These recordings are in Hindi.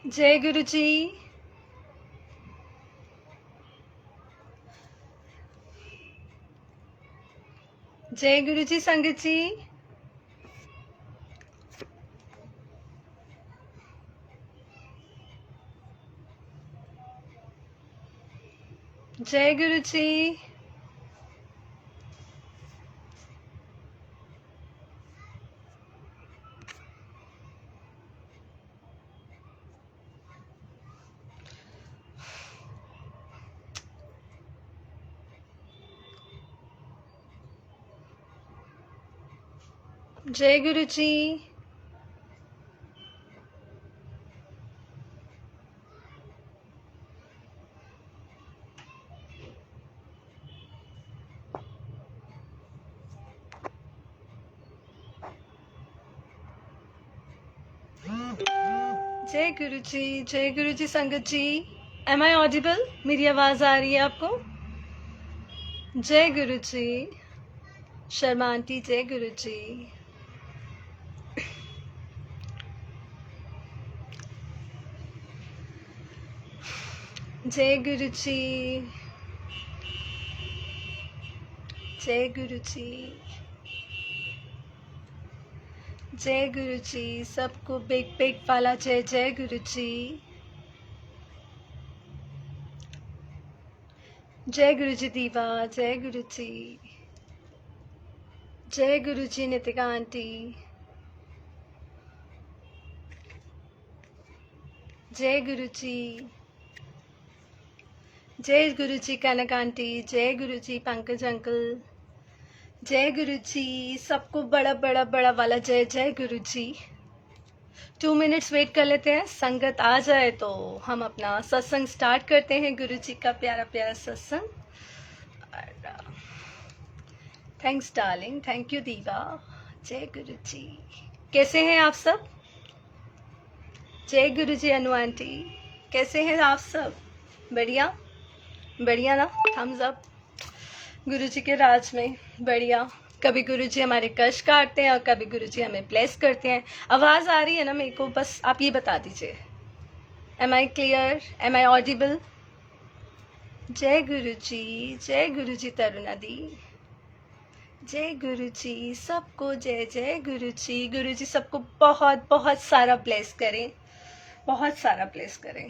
जय गुरु जी। जय गुरु जी संगत जी। जय गुरु जी। जय गुरु जी। जय गुरु जी। जय गुरु जी संगत जी। M I Audible? मेरी आवाज आ रही है आपको? जय गुरु जी। शर्मा आंटी जय गुरु जी। जय गुरु जी। जय गुरु जी। जय गुरु जी। सबको बिग बिग वाला जय जय गुरु जी। जय गुरु जी दीवा। जय गुरु जी। जय गुरु जी नितिका आंटी। जय गुरु जी। जय गुरु जी कनक आंटी। जय गुरु जी पंकज अंकल। जय गुरु जी। सबको बड़ा बड़ा बड़ा वाला जय जय गुरु जी। 2 मिनट्स वेट कर लेते हैं, संगत आ जाए तो हम अपना सत्संग स्टार्ट करते हैं। गुरु जी का प्यारा प्यारा सत्संग। Thanks darling. थैंक यू दीवा। जय गुरु जी। कैसे हैं आप सब? जय गुरु जी अनु आंटी। कैसे हैं आप सब? बढ़िया बढ़िया ना? Thumbs up. गुरु जी के राज में बढ़िया। कभी गुरु जी हमारे कष्ट काटते हैं और कभी गुरु जी हमें ब्लेस करते हैं। आवाज आ रही है ना मेरे को? बस आप ये बता दीजिए। Am I clear? Am I audible? जय गुरु जी। जय गुरु जी तरुणा दी। जय गुरु जी। सबको जय जय गुरु जी। गुरु जी सबको बहुत बहुत सारा ब्लेस करें, बहुत सारा ब्लेस करें।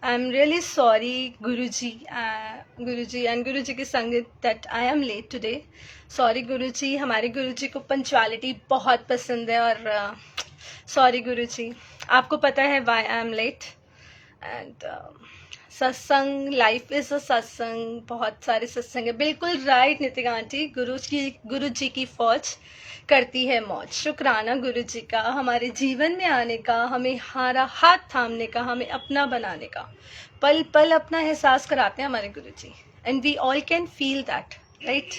I am really sorry Guruji, Guruji and Guruji की संगत that I am late today. Sorry Guruji, हमारे गुरुजी को पंचुअलिटी बहुत पसंद है और सॉरी गुरुजी। आपको पता है why I am late. And satsang, life is a satsang, बहुत सारे सत्संग है। बिल्कुल राइट नितिका आंटी। गुरु जी की फौज करती है मौज। शुक्राना गुरु जी का हमारे जीवन में आने का, हमें हमारा हाथ थामने का, हमें अपना बनाने का। पल पल अपना एहसास कराते हैं हमारे Guru ji. And we all can feel that, right.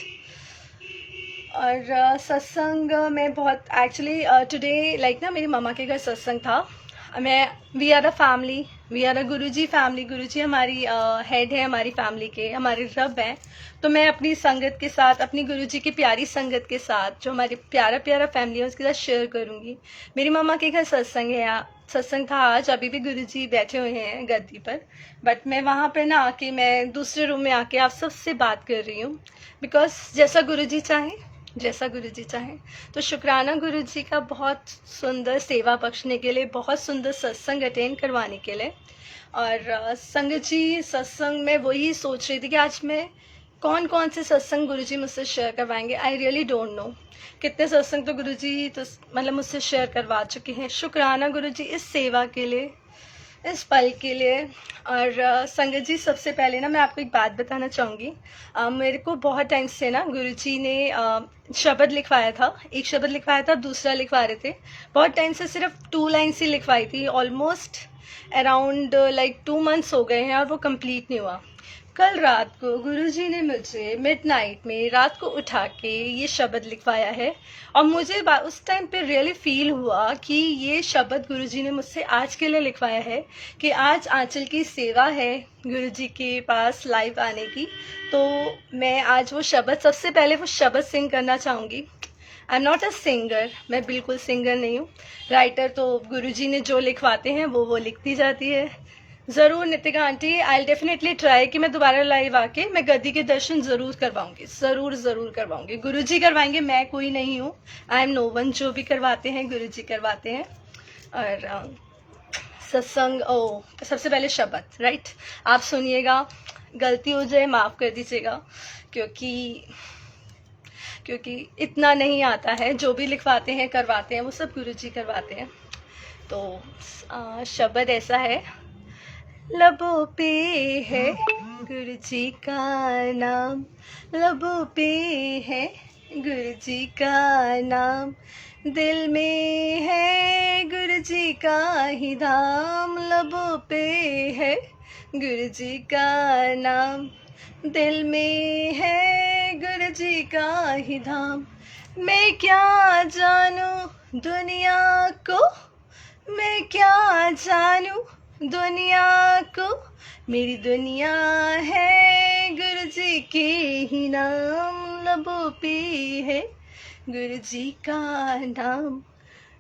और सत्संग में बहुत एक्चुअली टुडे लाइक ना मेरी मामा के घर सत्संग था। We are a family, we are a Guruji family. Guruji हमारी हेड है हमारी फैमिली के, हमारे रब हैं। तो मैं अपनी संगत के साथ, अपनी गुरुजी की प्यारी संगत के साथ, जो हमारे प्यारा प्यारा फैमिली है उसके साथ शेयर करूंगी। मेरी मामा के घर सत्संग है, सत्संग था आज। अभी भी गुरुजी बैठे हुए हैं गद्दी पर, बट मैं वहाँ पर ना आके, मैं दूसरे रूम में आके आप सबसे बात कर रही हूँ। बिकॉज जैसा गुरुजी चाहे, जैसा गुरुजी चाहे। तो शुक्राना गुरुजी का बहुत सुंदर सेवा बख्शने के लिए, बहुत सुंदर सत्संग अटेंड करवाने के लिए। और संगत जी, सत्संग में वही सोच रही थी कि आज मैं कौन कौन से सत्संग गुरुजी मुझसे शेयर करवाएंगे। आई रियली डोंट नो कितने सत्संग तो गुरुजी तो मतलब मुझसे शेयर करवा चुके हैं। शुक्राना गुरुजी इस सेवा के लिए, इस पल के लिए। और संगत जी, सबसे पहले ना मैं आपको एक बात बताना चाहूँगी। मेरे को बहुत टाइम से ना गुरुजी ने शब्द लिखवाया था। एक शब्द लिखवाया था, दूसरा लिखवा रहे थे। बहुत टाइम से सिर्फ 2 लाइन्स ही लिखवाई थी। ऑलमोस्ट अराउंड लाइक 2 मंथ्स हो गए हैं और वो कंप्लीट नहीं हुआ। कल रात को गुरुजी ने मुझे मिडनाइट में, रात को उठा के ये शब्द लिखवाया है। और मुझे उस टाइम पे रियली फील हुआ कि ये शब्द गुरुजी ने मुझसे आज के लिए लिखवाया है कि आज आंचल की सेवा है गुरुजी के पास लाइव आने की। तो मैं आज वो शब्द, सबसे पहले वो शब्द सिंग करना चाहूँगी। I am not a singer, मैं बिल्कुल सिंगर नहीं हूँ। राइटर तो गुरुजी ने जो लिखवाते हैं वो लिखती जाती है। ज़रूर Nitika aunty, I definitely try कि मैं दोबारा लाइव आके मैं गद्दी के दर्शन ज़रूर करवाऊंगी, ज़रूर करवाऊंगी। गुरुजी करवाएंगे, मैं कोई नहीं हूँ, आई एम नो वन। जो भी करवाते हैं गुरुजी करवाते हैं। और सत्संग, सबसे पहले शब्द, राइट, आप सुनिएगा, गलती हो जाए माफ़ कर दीजिएगा, क्योंकि इतना नहीं आता है। जो भी लिखवाते हैं करवाते हैं वो सब गुरुजी करवाते हैं। तो शब्द ऐसा है, लबों पे है गुरुजी का नाम, लबों पे है गुरुजी का नाम, दिल में है गुरुजी का ही धाम, लबों पे है गुरुजी का नाम, दिल में है गुरुजी का ही धाम। मैं क्या जानूं दुनिया को, मैं क्या जानूं दुनिया को, मेरी दुनिया है गुरुजी के ही नाम, लबों पे है गुरुजी का नाम।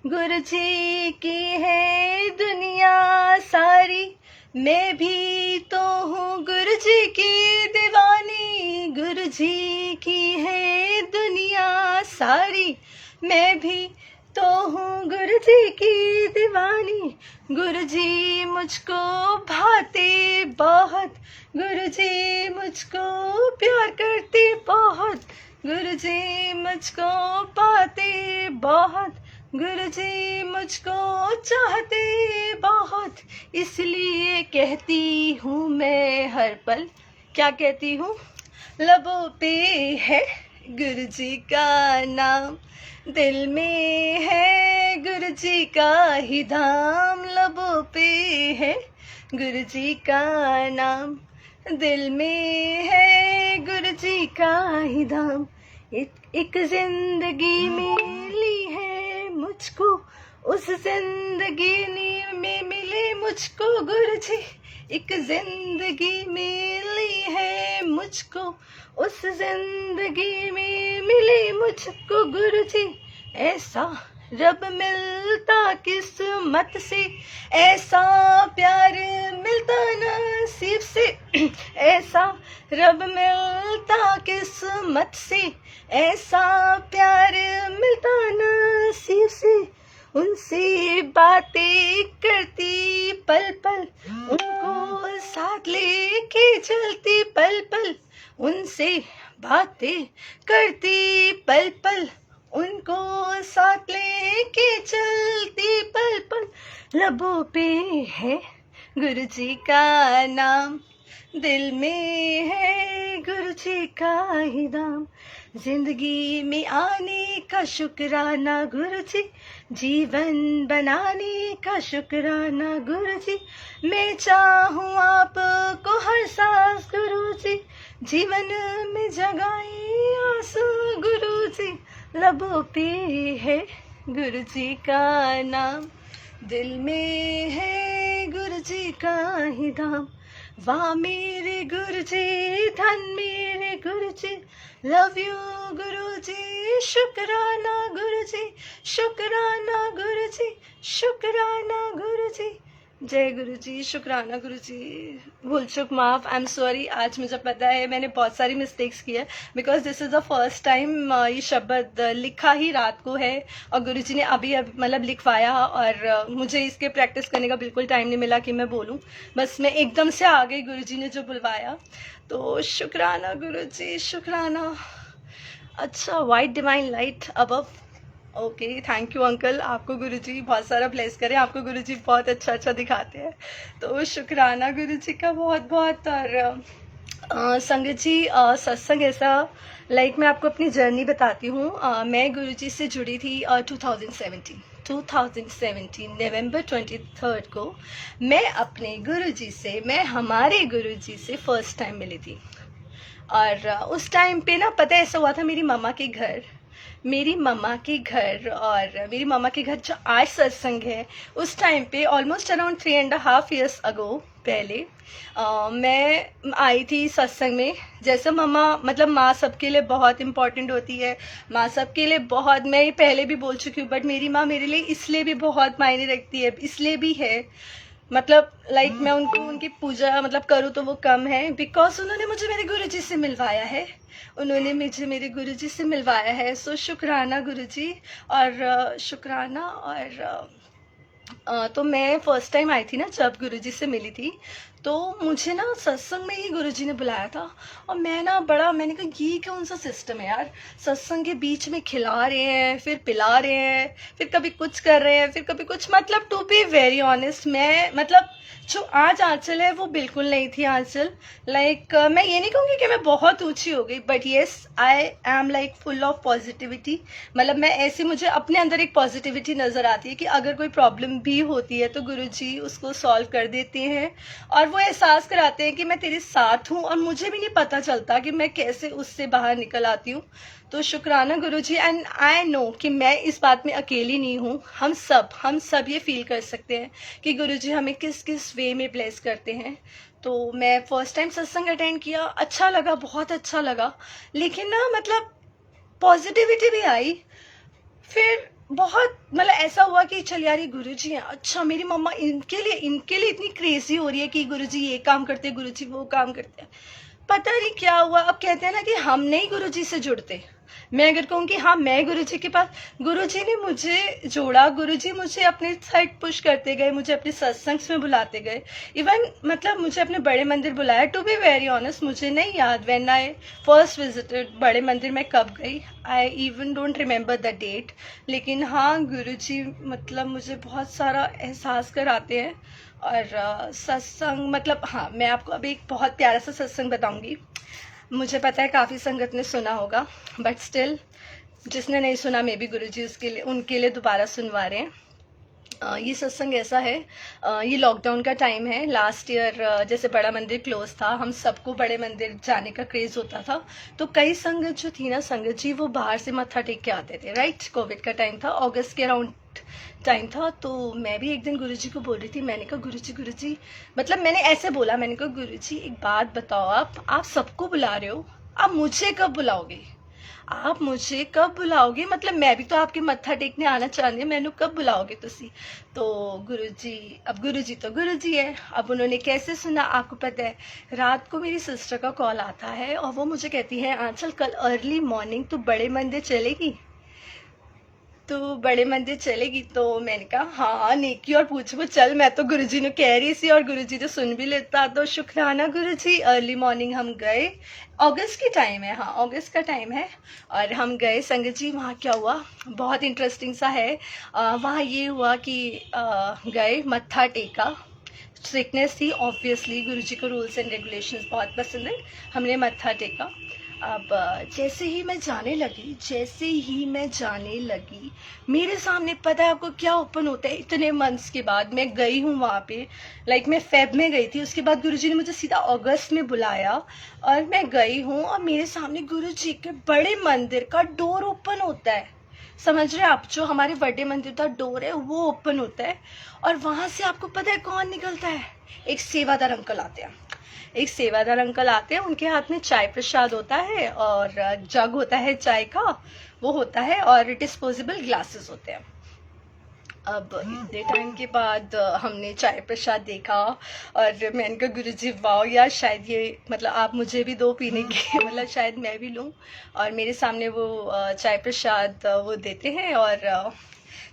गुरुजी की है दुनिया सारी, मैं भी तो हूँ गुरुजी की दीवानी, गुरुजी की है दुनिया सारी, मैं भी तो हूँ गुरुजी की दीवानी। गुरुजी मुझको भाते बहुत, गुरुजी मुझको प्यार करते बहुत, गुरुजी मुझको पाते बहुत, गुरुजी मुझको चाहते बहुत, इसलिए कहती हूँ मैं हर पल, क्या कहती हूँ, लबों पे है गुरुजी का नाम, दिल में है गुरुजी का ही धाम, लबों पे है गुरुजी का नाम, दिल में है गुरुजी का ही धाम। एक जिंदगी मिली है मुझको, उस जिंदगी में मिले मुझको गुरुजी, एक जिंदगी मिली है मुझको, उस जिंदगी में मिले मुझको गुरुजी, ऐसा रब मिलता किस्मत से, ऐसा प्यार मिलता नसीब से, ऐसा रब मिलता किस्मत से, ऐसा प्यार मिलता नसीब से, उनसे बातें करती पल पल, उनको साथ लेके चलती पल पल, उनसे बातें करती पल पल, उनको साथ लेके चलती पल पल, लबों पे है गुरुजी का नाम, दिल में है गुरुजी का ही नाम। जिंदगी में आने का शुक्राना गुरुजी, जीवन बनाने का शुक्राना गुरुजी, मैं चाहूँ आपको हर सांस गुरुजी, जीवन में जगाए आंसू गुरुजी, लबों पे है गुरुजी का नाम, दिल में है गुरुजी का ही धाम। वाह मेरे गुरुजी, धन मेरे गुरुजी, लव यू गुरुजी, शुक्राना गुरुजी, शुक्राना गुरुजी, शुक्राना गुरुजी, जय गुरुजी, शुक्राना गुरुजी। भूल चुक माफ़, आई एम सॉरी। आज मुझे पता है मैंने बहुत सारी मिस्टेक्स की है, because this is the first time ये शब्द लिखा ही रात को है, और गुरुजी ने अभी मतलब लिखवाया, और मुझे इसके प्रैक्टिस करने का बिल्कुल टाइम नहीं मिला कि मैं बोलूँ, बस मैं एकदम से आ गई गुरुजी ने जो बुलवाया। तो शुक्राना गुरुजी, शुक्राना। अच्छा, white divine light above, okay, thank you uncle, आपको गुरुजी बहुत सारा ब्लेस करें, आपको गुरुजी बहुत अच्छा दिखाते हैं। तो शुक्राना गुरुजी का बहुत बहुत। और संगत जी, सत्संग ऐसा, मैं आपको अपनी जर्नी बताती हूँ। मैं गुरुजी से जुड़ी थी 2017 नवंबर 23 को मैं अपने गुरुजी से, मैं हमारे गुरुजी से फर्स्ट टाइम मिली थी। और उस टाइम पे ना, पता है ऐसा हुआ था, मेरी मम्मा के घर मेरी मम्मा के घर, और मेरी मम्मा के घर जो आज सत्संग है, उस टाइम पे ऑलमोस्ट अराउंड 3.5 years अगो पहले मैं आई थी सत्संग में। जैसे मम्मा, मतलब माँ सबके लिए बहुत इम्पोर्टेंट होती है, माँ सबके लिए बहुत, मैं ये पहले भी बोल चुकी हूँ, बट मेरी माँ मेरे लिए इसलिए भी बहुत मायने रखती है, इसलिए भी है, मतलब लाइक मैं उनको, उनकी पूजा मतलब करूँ तो वो कम है, बिकॉज उन्होंने मुझे मेरे गुरुजी से मिलवाया है, उन्होंने मुझे मेरे गुरुजी से मिलवाया है। सो शुक्राना गुरुजी, और शुक्राना। और तो मैं फर्स्ट टाइम आई थी ना, जब गुरुजी से मिली थी, तो मुझे ना सत्संग में ही गुरुजी ने बुलाया था, और मैंने कहा ये कौन सा सिस्टम है यार, सत्संग के बीच में खिला रहे हैं, फिर पिला रहे हैं, फिर कभी कुछ कर रहे हैं, फिर कभी कुछ, मतलब टू बी वेरी ऑनेस्ट, मैं मतलब जो आज आंचल है वो बिल्कुल नहीं थी आंचल। लाइक मैं ये नहीं कहूँगी कि मैं बहुत ऊंची हो गई, but yes I am like full of positivity. मतलब मैं ऐसी, मुझे अपने अंदर एक पॉजिटिविटी नज़र आती है कि अगर कोई प्रॉब्लम भी होती है तो गुरुजी उसको सॉल्व कर देते हैं, और वो एहसास कराते हैं कि मैं तेरे साथ हूँ, और मुझे भी नहीं पता चलता कि मैं कैसे उससे बाहर निकल आती हूँ। तो शुक्राना गुरुजी, एंड आई नो कि मैं इस बात में अकेली नहीं हूँ, हम सब ये फील कर सकते हैं कि गुरुजी हमें किस किस वे में ब्लेस करते हैं। तो मैं फर्स्ट टाइम सत्संग अटेंड किया, अच्छा लगा, बहुत अच्छा लगा, लेकिन ना मतलब पॉजिटिविटी भी आई। फिर बहुत मतलब ऐसा हुआ कि चल यार ये गुरुजी हैं, अच्छा मेरी मम्मा इनके लिए इतनी क्रेजी हो रही है कि गुरुजी ये काम करते हैं, गुरुजी वो काम करते हैं, पता नहीं क्या हुआ। अब कहते हैं ना कि हम नहीं गुरुजी से जुड़ते, मैं अगर कहूँ कि हाँ मैं गुरुजी के पास, गुरुजी ने मुझे जोड़ा, गुरुजी मुझे अपने साइड पुश करते गए, मुझे अपने सत्संग्स में बुलाते गए, इवन मतलब मुझे अपने बड़े मंदिर बुलाया। टू बी वेरी ऑनेस्ट मुझे नहीं याद व्हेन आई फर्स्ट विजिटेड बड़े मंदिर मैं कब गई, I even don't remember the date, लेकिन हाँ गुरुजी मतलब मुझे बहुत सारा एहसास कराते हैं। और सत्संग मतलब हाँ, मैं आपको अभी एक बहुत प्यारा सा सत्संग बताऊंगी। मुझे पता है काफ़ी संगत ने सुना होगा, बट स्टिल जिसने नहीं सुना, मे बी गुरुजी उनके लिए दोबारा सुनवा रहे हैं। ये सत्संग ऐसा है, ये लॉकडाउन का टाइम है, लास्ट ईयर जैसे बड़ा मंदिर क्लोज था, हम सबको बड़े मंदिर जाने का क्रेज होता था, तो कई संगत जो थी ना, संगत जी वो बाहर से मत्था टेक के आते थे, राइट। कोविड का टाइम था, अगस्त के अराउंड टाइम था, तो मैं भी एक दिन गुरुजी को बोल रही थी, मैंने कहा गुरुजी, मतलब मैंने ऐसे बोला, मैंने कहा गुरुजी एक बात बताओ, आप सबको बुला रहे हो, आप मुझे कब बुलाओगे, आप मुझे कब बुलाओगे, मतलब मैं भी तो आपके मत्था टेकने आना चाहती हूँ, मैंने कब बुलाओगे तुसी। तो गुरुजी, अब गुरुजी तो गुरुजी है, अब उन्होंने कैसे सुना आपको पता है, रात को मेरी सिस्टर का कॉल आता है और वो मुझे कहती है आंचल कल अर्ली मॉर्निंग तू बड़े मंदिर चलेगी, तो बड़े मंदिर चलेगी। तो मैंने कहा हाँ नेकी और पूछो चल, मैं तो गुरुजी ने कह रही थी और गुरुजी तो सुन भी लेता, तो शुक्राना गुरुजी। अर्ली मॉर्निंग हम गए, अगस्त की टाइम है, हाँ अगस्त का टाइम है, और हम गए संगत जी। वहाँ क्या हुआ, बहुत इंटरेस्टिंग सा है। वहाँ ये हुआ कि गए, मत्था टेका, स्ट्रिक्टनेस थी ऑब्वियसली, गुरुजी को रूल्स एंड रेगुलेशंस बहुत पसंद है, हमने मत्था टेका। अब जैसे ही मैं जाने लगी, मेरे सामने पता है आपको क्या ओपन होता है, इतने मंथ्स के बाद मैं गई हूँ वहाँ पे, लाइक मैं फेब में गई थी, उसके बाद गुरुजी ने मुझे सीधा अगस्त में बुलाया और मैं गई हूँ, और मेरे सामने गुरुजी के बड़े मंदिर का डोर ओपन होता है, समझ रहे हैं आप, जो हमारे बड़े मंदिर का डोर है वो ओपन होता है, और वहाँ से आपको पता है कौन निकलता है, एक सेवादार अंकल आते हैं, उनके हाथ में चाय प्रसाद होता है, और जग होता है चाय का, वो होता है, और डिस्पोजेबल ग्लासेस होते हैं। अब इतने टाइम के बाद हमने चाय प्रसाद देखा, और मैंने कहा गुरुजी वाओ यार, शायद ये मतलब आप मुझे भी दो पीने की मतलब शायद मैं भी लूँ। और मेरे सामने वो चाय प्रसाद वो देते हैं, और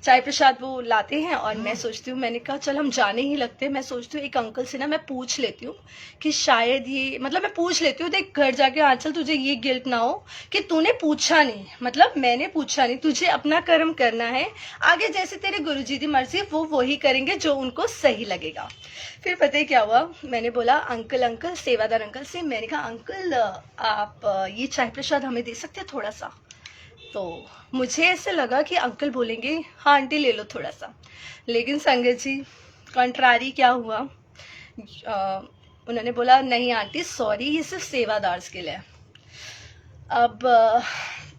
चाय प्रसाद वो लाते हैं, और मैं सोचती हूँ, मैंने कहा चल हम जाने ही लगते, मैं सोचती हूँ एक अंकल से ना मैं पूछ लेती हूँ कि शायद ये, मतलब मैं पूछ लेती हूँ, देख घर जाके आंचल तुझे ये गिल्ट ना हो कि तूने पूछा नहीं, मतलब मैंने पूछा नहीं, तुझे अपना कर्म करना है, आगे जैसे तेरे गुरुजी की मर्जी वो वही करेंगे जो उनको सही लगेगा। फिर पता है क्या हुआ, मैंने बोला अंकल सेवादार अंकल से, मैंने कहा अंकल आप ये चाय प्रसाद हमें दे सकते हैं थोड़ा सा। तो मुझे ऐसे लगा कि अंकल बोलेंगे हाँ आंटी ले लो थोड़ा सा, लेकिन संगत जी कंट्रारी क्या हुआ, उन्होंने बोला नहीं आंटी सॉरी, ये सिर्फ सेवादार्स के लिए। अब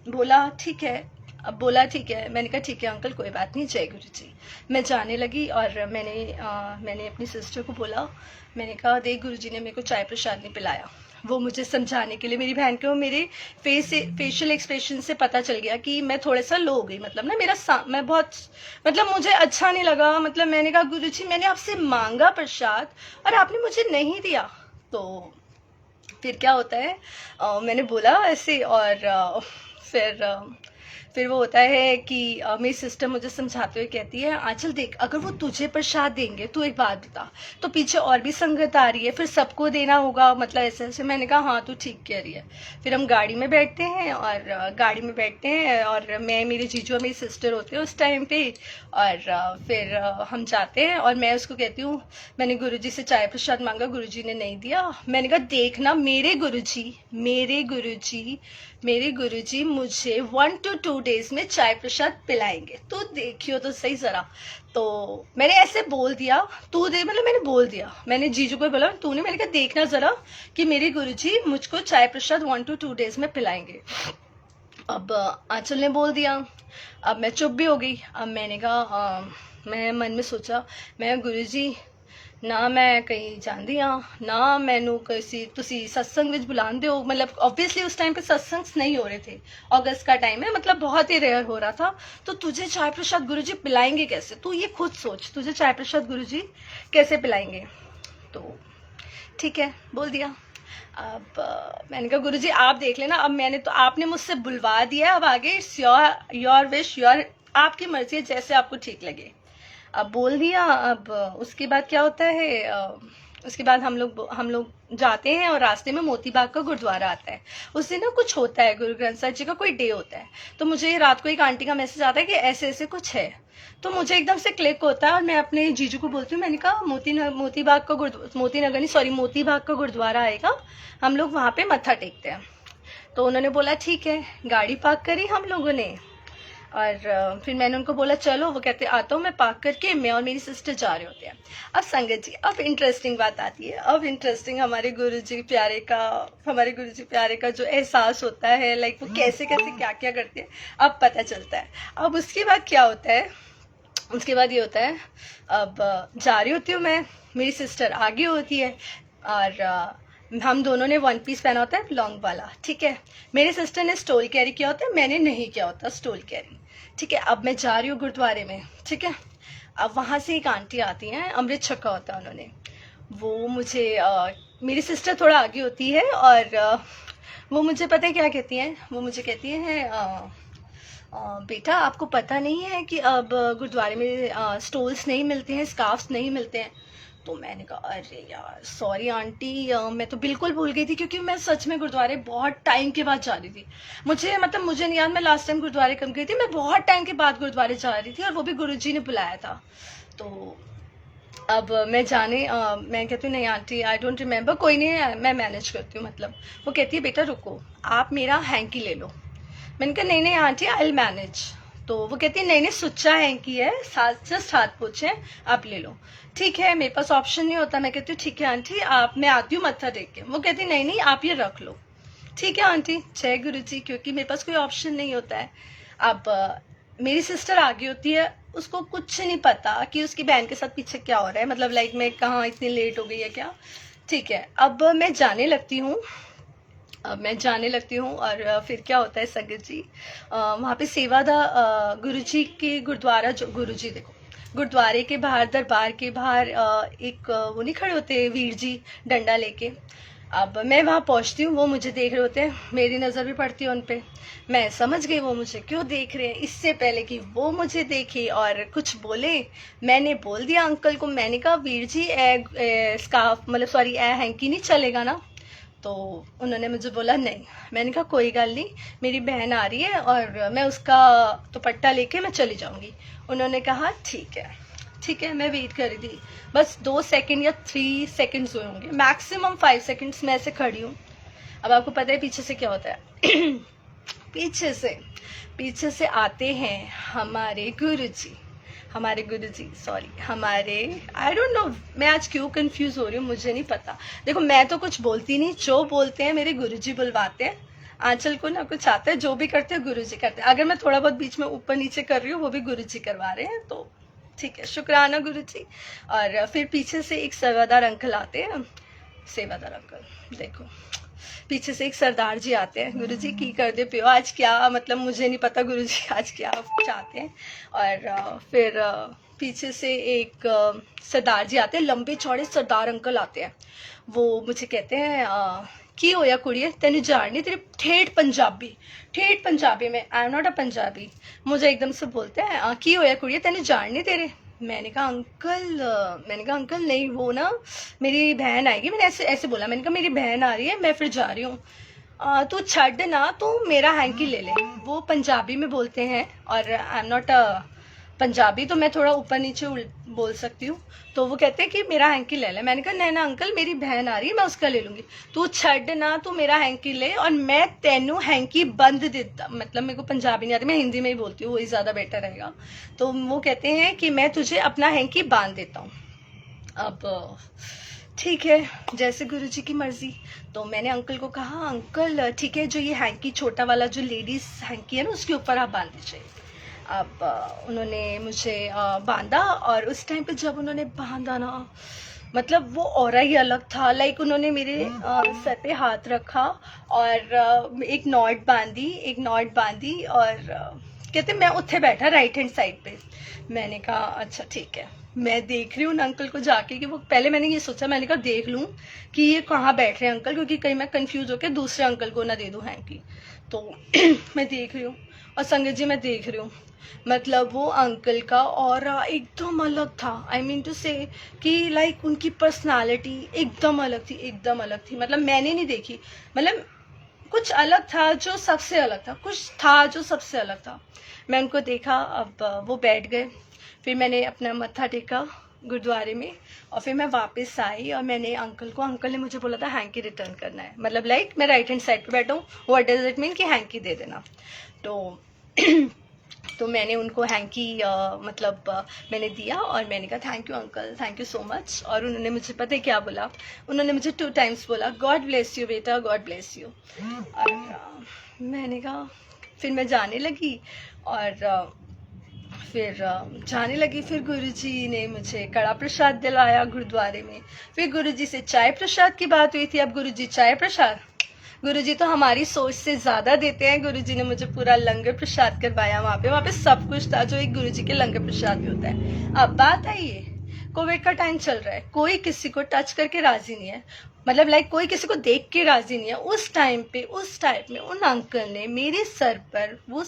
बोला ठीक है, अब बोला ठीक है, मैंने कहा ठीक है अंकल कोई बात नहीं, जय गुरु जी। मैं जाने लगी और मैंने अपनी सिस्टर को बोला, मैंने कहा देख गुरु जी ने मेरे को चाय प्रसाद नहीं पिलाया। वो मुझे समझाने के लिए, मेरी बहन को मेरे फेशियल एक्सप्रेशन से पता चल गया कि मैं थोड़ा सा लो हो गई, मतलब ना मैं बहुत, मतलब मुझे अच्छा नहीं लगा। मतलब मैंने कहा गुरु जी मैंने आपसे मांगा प्रसाद और आपने मुझे नहीं दिया। तो फिर क्या होता है, मैंने बोला ऐसे, और फिर वो होता है कि मेरी सिस्टर मुझे समझाते हुए कहती है आंचल देख, अगर वो तुझे प्रसाद देंगे तो एक बात बता, तो पीछे और भी संगत आ रही है, फिर सबको देना होगा, मतलब ऐसे ऐसे। मैंने कहा हाँ तू ठीक कह रही है। फिर हम गाड़ी में बैठते हैं और मैं, मेरे जीजू और मेरी सिस्टर होते हैं उस टाइम पे, और फिर हम जाते हैं और मैं उसको कहती हूँ मैंने गुरुजी से चाय प्रसाद मांगा, गुरुजी ने नहीं दिया। मैंने कहा देखना मेरे गुरुजी मुझे 1 to 2 days में चाय प्रसाद पिलाएंगे, तो देखियो तो सही जरा। तो मैंने ऐसे बोल दिया, मतलब मैंने बोल दिया, मैंने जीजू को बोला तूने, मैंने कहा देखना जरा कि मेरे गुरुजी मुझको चाय प्रसाद 1 to 2 days में पिलाएंगे। अब आंचल ने बोल दिया, अब मैं चुप भी हो गई। अब मैंने कहा मैं मन में सोचा, मैं गुरुजी ना मैं कहीं ਜਾਂਦੀ ਹਾਂ ना ਮੈਨੂੰ किसी तुसी सत्संग ਵਿੱਚ बुलाते हो, मतलब ऑब्वियसली उस टाइम पे सत्संग नहीं हो रहे थे, अगस्त का टाइम है, मतलब बहुत ही रेयर हो रहा था। तो तुझे चाय प्रसाद गुरुजी पिलाएंगे कैसे, तू ये खुद सोच, तुझे चाय प्रसाद गुरुजी कैसे पिलाएंगे। तो ठीक है बोल दिया। अब मैंने कहा गुरुजी आप देख लेना, अब मैंने तो, आपने मुझसे बुलवा दिया, अब आगे इट्स योर विश, आपकी मर्जी है, जैसे आपको ठीक लगे। अब बोल दिया। अब उसके बाद क्या होता है, उसके बाद हम लोग जाते हैं और रास्ते में मोती बाग का गुरुद्वारा आता है। उस दिन ना कुछ होता है, गुरु ग्रंथ साहिब जी का कोई डे होता है। तो मुझे रात को एक आंटी का मैसेज आता है कि ऐसे ऐसे कुछ है, तो मुझे एकदम से क्लिक होता है और मैं अपने जीजू को बोलती हूँ, मैंने कहा मोती बाग का गुरुद्वारा आएगा, हम लोग वहाँ पे मत्था टेकते हैं। तो उन्होंने बोला ठीक है, गाड़ी पार्क करी हम लोगों ने, और फिर मैंने उनको बोला चलो, वो कहते आता हूँ मैं, पार्क करके मैं और मेरी सिस्टर जा रहे होते हैं। अब संगत जी, अब इंटरेस्टिंग बात आती है, अब इंटरेस्टिंग हमारे गुरुजी प्यारे का जो एहसास होता है, लाइक वो कैसे कैसे क्या क्या करते हैं, अब पता चलता है। अब उसके बाद क्या होता है, उसके बाद ये होता है, अब जा रही होती हूँ मैं, मेरी सिस्टर आगे होती है, और हम दोनों ने 1 पीस पहना होता है लॉन्ग वाला, ठीक है। मेरी सिस्टर ने स्टोल कैरी किया होता है, मैंने नहीं किया होता स्टोल कैरी, ठीक है। अब मैं जा रही हूँ गुरुद्वारे में, ठीक है। अब वहाँ से एक आंटी आती हैं, अमृत छका होता है उन्होंने, वो मुझे मेरी सिस्टर थोड़ा आगे होती है, और वो मुझे पता है क्या कहती हैं, वो मुझे कहती हैं बेटा आपको पता नहीं है कि अब गुरुद्वारे में स्टोल्स नहीं मिलते हैं, स्कार्फ्स नहीं मिलते हैं। तो मैंने कहा अरे यार सॉरी आंटी, मैं तो बिल्कुल भूल गई थी, क्योंकि मैं सच में गुरुद्वारे बहुत टाइम के बाद जा रही थी। मुझे नहीं याद मैं लास्ट टाइम गुरुद्वारे कब गई थी, मैं बहुत टाइम के बाद गुरुद्वारे जा रही थी, और वो भी गुरुजी ने बुलाया था। तो अब मैं मैं कहती हूँ नहीं आंटी आई डोंट रिमेम्बर, कोई नहीं मैं मैनेज करती हूँ, मतलब वो कहती है बेटा रुको आप मेरा हैंकी ले लो। मैंने कहा नहीं आंटी आई विल मैनेज। तो वो कहती है नहीं सुच्चा हैंकी है, जस्ट हाथ पोछे आप ले लो। ठीक है, मेरे पास ऑप्शन नहीं होता, मैं कहती हूँ ठीक है आंटी मैं आती हूँ मत्था टेक के। वो कहती नहीं आप ये रख लो। ठीक है आंटी, जय गुरु जी, क्योंकि मेरे पास कोई ऑप्शन नहीं होता है। अब मेरी सिस्टर आगे होती है, उसको कुछ नहीं पता कि उसकी बहन के साथ पीछे क्या हो रहा है, मतलब लाइक मैं कहाँ इतनी लेट हो गई है क्या। ठीक है, अब मैं जाने लगती हूँ और फिर क्या होता है संगत जी, वहाँ पे सेवादा गुरुजी के गुरुद्वारा, जो गुरुजी देखो गुरुद्वारे के बाहर, दरबार के बाहर एक वो नहीं खड़े होते वीर जी डंडा लेके। अब मैं वहाँ पहुँचती हूँ, वो मुझे देख रहे होते हैं, मेरी नज़र भी पड़ती है उन पे। मैं समझ गई वो मुझे क्यों देख रहे हैं, इससे पहले कि वो मुझे देखे और कुछ बोले मैंने बोल दिया अंकल को, मैंने कहा वीर जी स्कार्फ मतलब सॉरी हैंकी नहीं चलेगा ना। तो उन्होंने मुझे बोला नहीं। मैंने कहा कोई गल नहीं, मेरी बहन आ रही है और मैं उसका दुपट्टा लेके मैं चली जाऊंगी। उन्होंने कहा ठीक है, मैं वेट कर रही थी, बस 2 सेकंड या 3 सेकंड्स हुए होंगे, मैक्सिमम 5 सेकंड्स मैं ऐसे खड़ी हूँ। अब आपको पता है पीछे से क्या होता है पीछे से आते हैं हमारे गुरुजी आई डोंट नो, मैं आज क्यों कंफ्यूज हो रही हूँ मुझे नहीं पता। देखो मैं तो कुछ बोलती नहीं, जो बोलते हैं मेरे गुरुजी बुलवाते हैं। आंचल को ना कुछ आता है, जो भी करते हैं गुरुजी करते हैं। अगर मैं थोड़ा बहुत बीच में ऊपर नीचे कर रही हूँ वो भी गुरुजी करवा रहे हैं, तो ठीक है, शुक्राना गुरुजी। और फिर पीछे से एक सेवादार अंकल आते हैं, सेवादार अंकल देखो, पीछे से एक सरदार जी आते हैं, गुरुजी की कर दे पियो आज, क्या मतलब मुझे नहीं पता गुरुजी आज क्या चाहते हैं। और फिर पीछे से एक सरदार जी आते हैं, लंबे चौड़े सरदार अंकल आते हैं। वो मुझे कहते हैं की होया कुड़िए तेन जानी तेरी ठेठ पंजाबी में, I am not a Punjabi, मुझे एकदम से बोलते हैं की होया कुड़िए तेन जानी तेरे। मैंने कहा अंकल नहीं, वो ना मेरी बहन आएगी, मैंने ऐसे बोला, मैंने कहा मेरी बहन आ रही है, मैं फिर जा रही हूँ, तू छड़ ना, तू मेरा हैंकी ले ले। वो पंजाबी में बोलते हैं और I am not a Punjabi, तो मैं थोड़ा ऊपर नीचे बोल सकती हूँ। तो वो कहते हैं कि मेरा हैंकी ले ले। मैंने कहा नहीं ना अंकल, मेरी बहन आ रही है, मैं उसका ले लूँगी, तू छड़ ना, तू मेरा हैंकी ले और मैं तेनू हैंकी बंद देता, मतलब मेरे को पंजाबी नहीं आती, मैं हिंदी में ही बोलती हूँ, वही ज़्यादा बेटर रहेगा। तो वो कहते हैं कि मैं तुझे अपना हैंकी बांध देता हूँ। अब ठीक है, जैसे गुरुजी की मर्जी। तो मैंने अंकल को कहा अंकल ठीक है, जो ये हैंकी छोटा वाला जो लेडीज हैंकी है ना, उसके ऊपर आप बांध दीजिए। अब उन्होंने मुझे बांधा, और उस टाइम पे जब उन्होंने बांधा ना, मतलब वो ऑरा ही अलग था। लाइक उन्होंने मेरे सर पे हाथ रखा और एक नॉट बांधी और कहते मैं उत्थे बैठा राइट हैंड साइड पे। मैंने कहा अच्छा ठीक है, मैं देख रही हूँ ना अंकल को जाके कि वो, पहले मैंने ये सोचा, मैंने कहा देख लूँ कि ये कहाँ बैठ रहे हैं अंकल, क्योंकि कहीं मैं कंफ्यूज होकर दूसरे अंकल को ना दे दूँ हैंकी। तो मैं देख रही हूँ, और संगत जी मैं देख रही हूँ, मतलब वो अंकल का ऑरा एकदम अलग था। आई मीन टू से कि लाइक उनकी पर्सनालिटी एकदम अलग थी, मतलब मैंने नहीं देखी, मतलब कुछ अलग था जो सबसे अलग था, कुछ था जो सबसे अलग था। मैं उनको देखा, अब वो बैठ गए, फिर मैंने अपना मत्था टेका गुरुद्वारे में, और फिर मैं वापस आई और मैंने अंकल ने मुझे बोला था हैंकी रिटर्न करना है, मतलब लाइक मैं राइट हैंड साइड पे बैठा हूँ, व्हाट डज इट मीन कि हैंकी दे देना। तो मैंने उनको हैंकी मैंने दिया और मैंने कहा thank you uncle, thank you so much. और उन्होंने मुझे पता है क्या बोला, उन्होंने मुझे 2 टाइम्स बोला गॉड ब्लेस यू बेटा, गॉड ब्लेस यू। और मैंने कहा, फिर मैं जाने लगी और फिर गुरुजी ने मुझे कड़ा प्रसाद दिलाया गुरुद्वारे में। फिर गुरुजी से चाय प्रसाद की बात हुई थी। अब गुरुजी चाय प्रसाद, गुरुजी तो हमारी सोच से ज्यादा देते हैं। गुरुजी ने मुझे पूरा लंगर प्रसाद करवाया, वहाँ पे सब कुछ था जो एक गुरुजी के लंगर प्रसाद में होता है। अब बात आई है, कोविड का टाइम चल रहा है, कोई किसी को टच करके राजी नहीं है, मतलब लाइक कोई किसी को देख के राजी नहीं है। उस टाइम में उन अंकल ने मेरे सर पर वो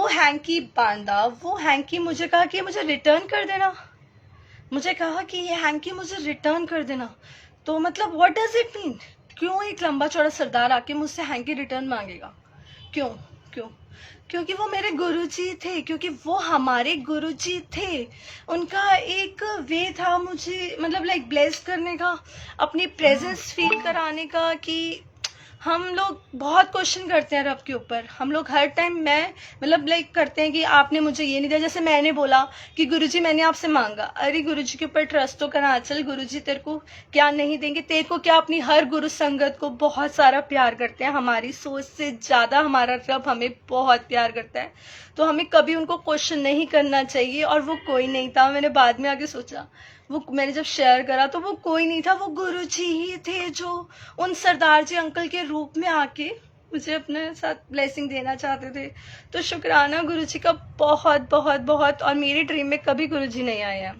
हैंकी मुझे कहा कि मुझे रिटर्न कर देना, ये हैंकी मुझे रिटर्न कर देना। तो मतलब व्हाट डज इट मीन, क्यों एक लंबा चौड़ा सरदार आके मुझसे हैंकी रिटर्न मांगेगा, क्यों? क्योंकि वो मेरे गुरुजी थे, क्योंकि वो हमारे गुरुजी थे। उनका एक वे था मुझे मतलब लाइक ब्लेस करने का, अपनी प्रेजेंस फील कराने का। कि हम लोग बहुत क्वेश्चन करते हैं रब के ऊपर, हम लोग हर टाइम मतलब लाइक करते हैं कि आपने मुझे ये नहीं दिया। जैसे मैंने बोला कि गुरुजी मैंने आपसे मांगा, अरे गुरुजी के ऊपर ट्रस्ट तो करना, चल गुरुजी तेरे को क्या नहीं देंगे, तेरे को क्या, अपनी हर गुरु संगत को बहुत सारा प्यार करते हैं। हमारी सोच से ज्यादा हमारा रब हमें बहुत प्यार करता है, तो हमें कभी उनको क्वेश्चन नहीं करना चाहिए। और वो कोई नहीं था, मैंने बाद में आगे सोचा, वो मैंने जब शेयर करा तो वो कोई नहीं था, वो गुरुजी ही थे जो उन सरदार जी अंकल के रूप में आके मुझे अपने साथ ब्लेसिंग देना चाहते थे। तो शुक्राना गुरुजी का बहुत बहुत बहुत। और मेरे ड्रीम में कभी गुरुजी नहीं आए हैं,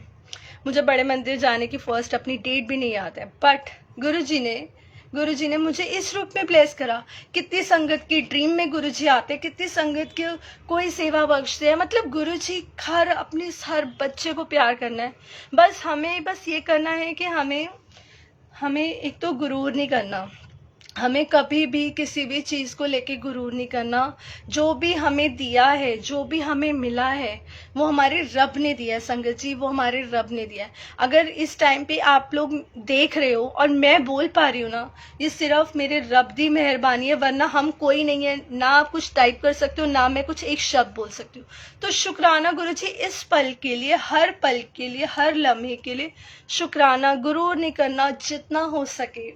मुझे बड़े मंदिर जाने की फर्स्ट अपनी डेट भी नहीं याद है, बट गुरुजी ने मुझे इस रूप में ब्लेस करा। कितनी संगत की ड्रीम में गुरुजी आते, कितनी संगत के कोई सेवा बख्शते हैं। मतलब गुरुजी अपने हर बच्चे को प्यार करना है, हमें बस ये करना है कि हमें एक तो गुरूर नहीं करना, हमें कभी भी किसी भी चीज को लेके गुरूर नहीं करना। जो भी हमें दिया है, जो भी हमें मिला है, वो हमारे रब ने दिया है संगत जी, वो हमारे रब ने दिया है। अगर इस टाइम पे आप लोग देख रहे हो और मैं बोल पा रही हूँ ना, ये सिर्फ मेरे रब दी मेहरबानी है, वरना हम कोई नहीं है। ना आप कुछ टाइप कर सकते हो, ना मैं कुछ एक शब्द बोल सकती हूँ। तो शुक्राना गुरुजी इस पल के लिए, हर पल के लिए, हर लम्हे के लिए शुक्राना। गुरूर नहीं करना, जितना हो सके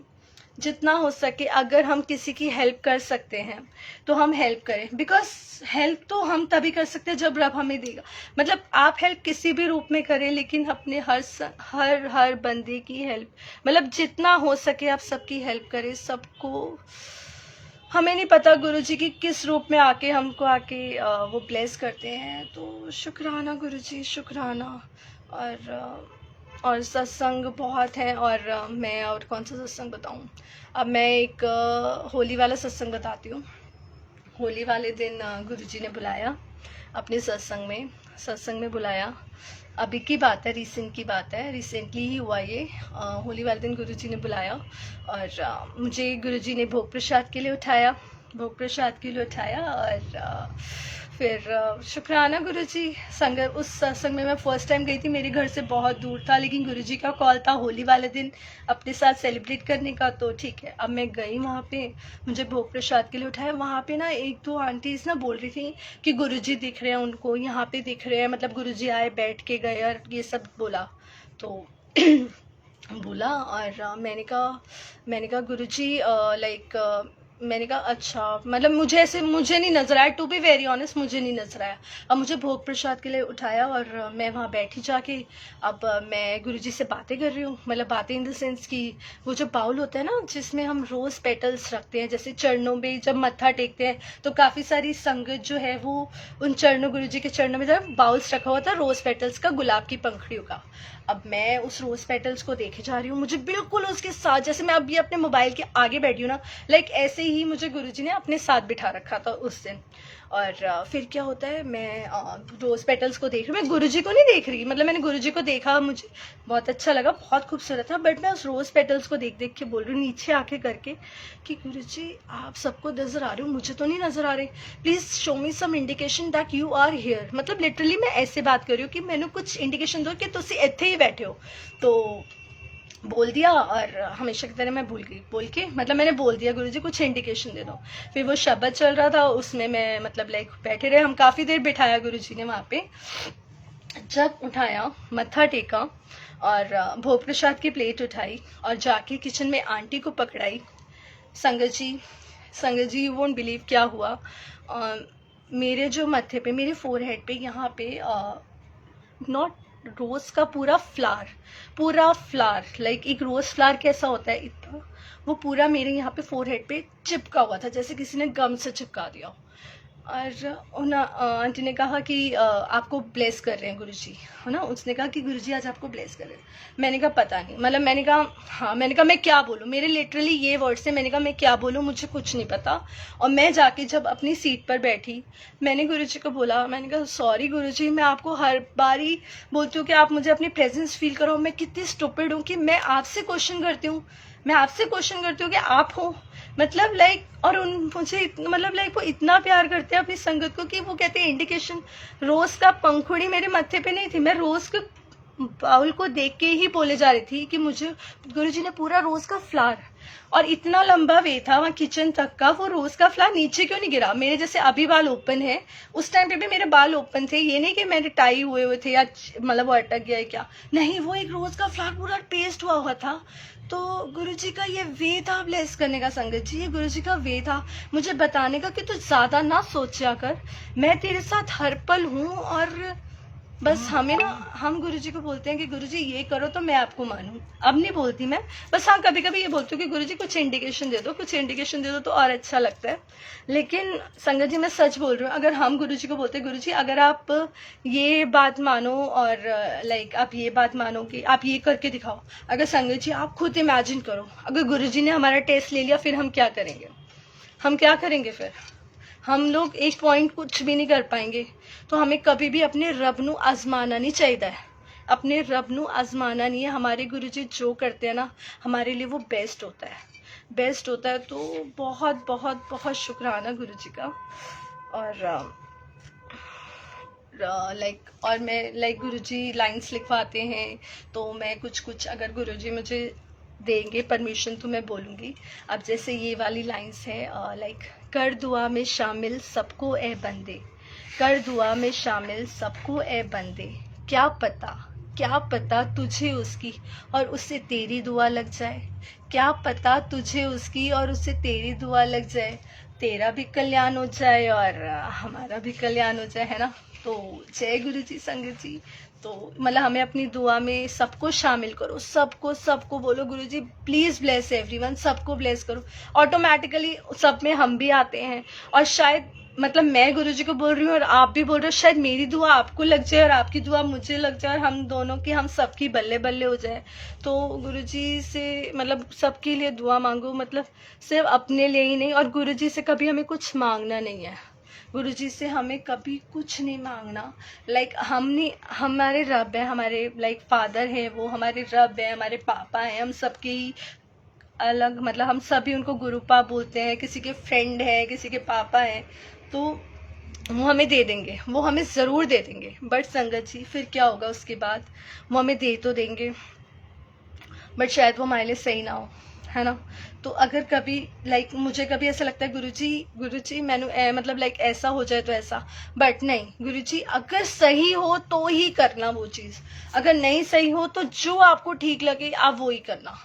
जितना हो सके अगर हम किसी की हेल्प कर सकते हैं तो हम हेल्प करें, बिकॉज हेल्प तो हम तभी कर सकते हैं जब रब हमें देगा। मतलब आप हेल्प किसी भी रूप में करें, लेकिन अपने हर बंदे की हेल्प, मतलब जितना हो सके आप सबकी हेल्प करें, सबको। हमें नहीं पता गुरुजी की किस रूप में आके हमको आके वो ब्लेस करते हैं। तो शुक्राना गुरुजी, शुक्राना। और सत्संग बहुत हैं, और मैं और कौन सा सत्संग बताऊं। अब मैं एक होली वाला सत्संग बताती हूँ। होली वाले दिन गुरुजी ने बुलाया अपने सत्संग में बुलाया। अभी की बात है, रिसेंट की बात है, रिसेंटली ही हुआ ये। होली वाले दिन गुरुजी ने बुलाया, और मुझे गुरुजी ने भोग प्रसाद के लिए उठाया, और फिर शुक्राना गुरुजी। उस सत्संग में मैं फ़र्स्ट टाइम गई थी, मेरे घर से बहुत दूर था, लेकिन गुरुजी का कॉल था होली वाले दिन अपने साथ सेलिब्रेट करने का, तो ठीक है। अब मैं गई वहाँ पे, मुझे भोग प्रसाद के लिए उठाया। वहाँ पे ना एक दो आंटीज ना बोल रही थी कि गुरुजी दिख रहे हैं उनको, यहाँ पे दिख रहे हैं, मतलब गुरुजी आए, बैठ के गए, और ये सब बोला। तो बोला, और मैंने कहा गुरुजी मैंने कहा अच्छा, मतलब मुझे नहीं नजर आया, टू बी वेरी ऑनेस्ट, मुझे नहीं नजर आया। अब मुझे भोग प्रसाद के लिए उठाया, और मैं वहाँ बैठी जाके। अब मैं गुरुजी से बातें कर रही हूँ, मतलब बातें इन द सेंस कि वो जो बाउल होता है ना जिसमें हम रोज पेटल्स रखते हैं, जैसे चरणों में जब मत्था टेकते हैं तो काफी सारी संगत जो है वो उन चरणों, गुरुजी के चरणों में जब बाउल्स रखा हुआ था रोज पेटल्स का, गुलाब की पंखड़ियों का। अब मैं उस रोज पेटल्स को देखे जा रही हूँ, मुझे बिल्कुल उसके साथ, जैसे मैं अभी अपने मोबाइल के आगे बैठी हूँ ना, लाइक ऐसे ही मुझे गुरुजी ने अपने साथ बिठा रखा था उस दिन। और फिर क्या होता है, मैं रोज पेटल्स को देख रही हूँ, मैं गुरुजी को नहीं देख रही, मतलब मैंने गुरुजी को देखा, मुझे बहुत अच्छा लगा, बहुत खूबसूरत था, बट मैं उस रोज पेटल्स को देख देख के बोल रही हूँ नीचे आके करके कि गुरुजी आप सबको नजर आ रहे हो, मुझे तो नहीं नजर आ रहे, please show me some indication that you are here. मतलब लिटरली मैं ऐसे बात कर रही हूँ कि मैंने कुछ इंडिकेशन दो कि तुम इत्थे ही बैठे हो। तो बोल दिया, और हमेशा की तरह मैं भूल गई बोल के, मतलब मैंने बोल दिया गुरुजी कुछ इंडिकेशन दे दो। फिर वो शब्द चल रहा था, उसमें मैं मतलब लाइक बैठे रहे हम, काफ़ी देर बिठाया गुरुजी ने वहाँ पे। जब उठाया, मत्था टेका, और भोग प्रसाद की प्लेट उठाई, और जाके किचन में आंटी को पकड़ाई। संगत जी यू वोंट बिलीव क्या हुआ। मेरे जो मत्थे पे, मेरे फोरहेड पे, यहाँ पे नॉट रोज का पूरा फ्लावर लाइक एक रोज फ्लावर कैसा होता है इतना, वो पूरा मेरे यहाँ पे फोरहेड पे चिपका हुआ था, जैसे किसी ने गम से चिपका दिया। और आंटी ने कहा कि आपको ब्लेस कर रहे हैं गुरुजी, है ना। उसने कहा कि गुरुजी आज आपको ब्लेस कर रहे हैं। मैंने कहा पता नहीं, मतलब मैंने कहा हाँ, मैंने कहा मैं क्या बोलूँ, मेरे लिटरली ये वर्ड से मैंने कहा मैं क्या बोलूँ, मुझे कुछ नहीं पता। और मैं जाके जब अपनी सीट पर बैठी, मैंने गुरुजी को बोला, मैंने कहा सॉरी गुरुजी, मैं आपको हर बारी बोलती हूँ कि आप मुझे अपनी प्रेजेंस फील करो, मैं कितनी स्टूपिड हूँ कि मैं आपसे क्वेश्चन करती हूँ कि आप हो, मतलब लाइक। और उन मुझे मतलब लाइक वो इतना प्यार करते हैं अपनी संगत को कि वो कहते हैं इंडिकेशन, रोज का पंखुड़ी मेरे माथे पे नहीं थी, मैं रोज के बाउल को देख के ही बोले जा रही थी कि मुझे गुरुजी ने पूरा रोज का फ्लावर, और इतना लंबा वे था वहाँ किचन तक का, वो रोज का फ्लावर नीचे क्यों नहीं गिरा। मेरे जैसे अभी बाल ओपन है, उस टाइम पे भी मेरे बाल ओपन थे, ये नहीं कि मेरे टाई हुए थे या मतलब वो अटक गया है क्या, नहीं, वो एक रोज का फ्लावर पूरा पेस्ट हुआ था। तो गुरुजी का ये वे था ब्लेस करने का। संगत जी, ये गुरुजी का वे था मुझे बताने का कि तू ज्यादा ना सोचा कर, मैं तेरे साथ हर पल हूँ। और बस हम गुरुजी को बोलते हैं कि गुरुजी ये करो तो मैं आपको मानूं। अब नहीं बोलती मैं, बस हाँ कभी कभी ये बोलती हूँ कि गुरुजी कुछ इंडिकेशन दे दो तो और अच्छा लगता है। लेकिन संगत जी मैं सच बोल रही हूँ, अगर हम गुरुजी को बोलते हैं गुरुजी अगर आप ये बात मानो, और लाइक आप ये बात मानो कि आप ये करके दिखाओ, अगर संगत जी आप खुद इमेजिन करो, अगर गुरुजी ने हमारा टेस्ट ले लिया, फिर हम क्या करेंगे फिर हम लोग एक पॉइंट कुछ भी नहीं कर पाएंगे। तो हमें कभी भी अपने रब नू आजमाना नहीं चाहिए, अपने रब नू आजमाना नहीं है। हमारे गुरुजी जो करते हैं ना हमारे लिए वो बेस्ट होता है। तो बहुत बहुत बहुत शुक्राना गुरुजी का। और और मैं लाइक गुरुजी लाइंस लिखवाते हैं, तो मैं कुछ अगर गुरुजी मुझे देंगे परमिशन तो मैं बोलूँगी। अब जैसे ये वाली लाइंस है लाइक, कर दुआ में शामिल सबको ए बंदे, कर दुआ में शामिल सबको ए बंदे, क्या पता क्या पता तुझे उसकी और उससे तेरी दुआ लग जाए, क्या पता तुझे उसकी और उससे तेरी दुआ लग जाए, तेरा भी कल्याण हो जाए और हमारा भी कल्याण हो जाए, है ना। तो जय गुरु जी संगत जी। तो मतलब हमें अपनी दुआ में सबको शामिल करो, सबको सबको बोलो गुरु जी प्लीज ब्लेस एवरीवन, सबको ब्लेस करो। ऑटोमेटिकली सब में हम भी आते हैं, और शायद मतलब मैं गुरुजी को बोल रही हूँ और आप भी बोल रहे हो, शायद मेरी दुआ आपको लग जाए और आपकी दुआ मुझे लग जाए और हम दोनों की, हम सबकी बल्ले बल्ले हो जाए। तो गुरुजी से मतलब सबके लिए दुआ मांगो, मतलब सिर्फ अपने लिए ही नहीं, और गुरुजी से कभी हमें कुछ मांगना नहीं है, गुरुजी से हमें कभी कुछ नहीं मांगना। लाइक हम नहीं, हमारे रब है, हमारे लाइक फादर है, वो हमारे रब है, हमारे पापा हैं, हम सबके ही अलग, मतलब हम सभी उनको गुरुपा बोलते हैं, किसी के फ्रेंड है, किसी के पापा हैं, तो वो हमें दे देंगे, वो हमें ज़रूर दे देंगे। बट संगत जी फिर क्या होगा उसके बाद, वो हमें दे तो देंगे बट शायद वो हमारे लिए सही ना हो, है ना। तो अगर कभी लाइक मुझे कभी ऐसा लगता है गुरुजी मैंने मतलब लाइक ऐसा हो जाए तो ऐसा, बट नहीं गुरुजी अगर सही हो तो ही करना वो चीज़, अगर नहीं सही हो तो जो आपको ठीक लगे आप वो ही करना,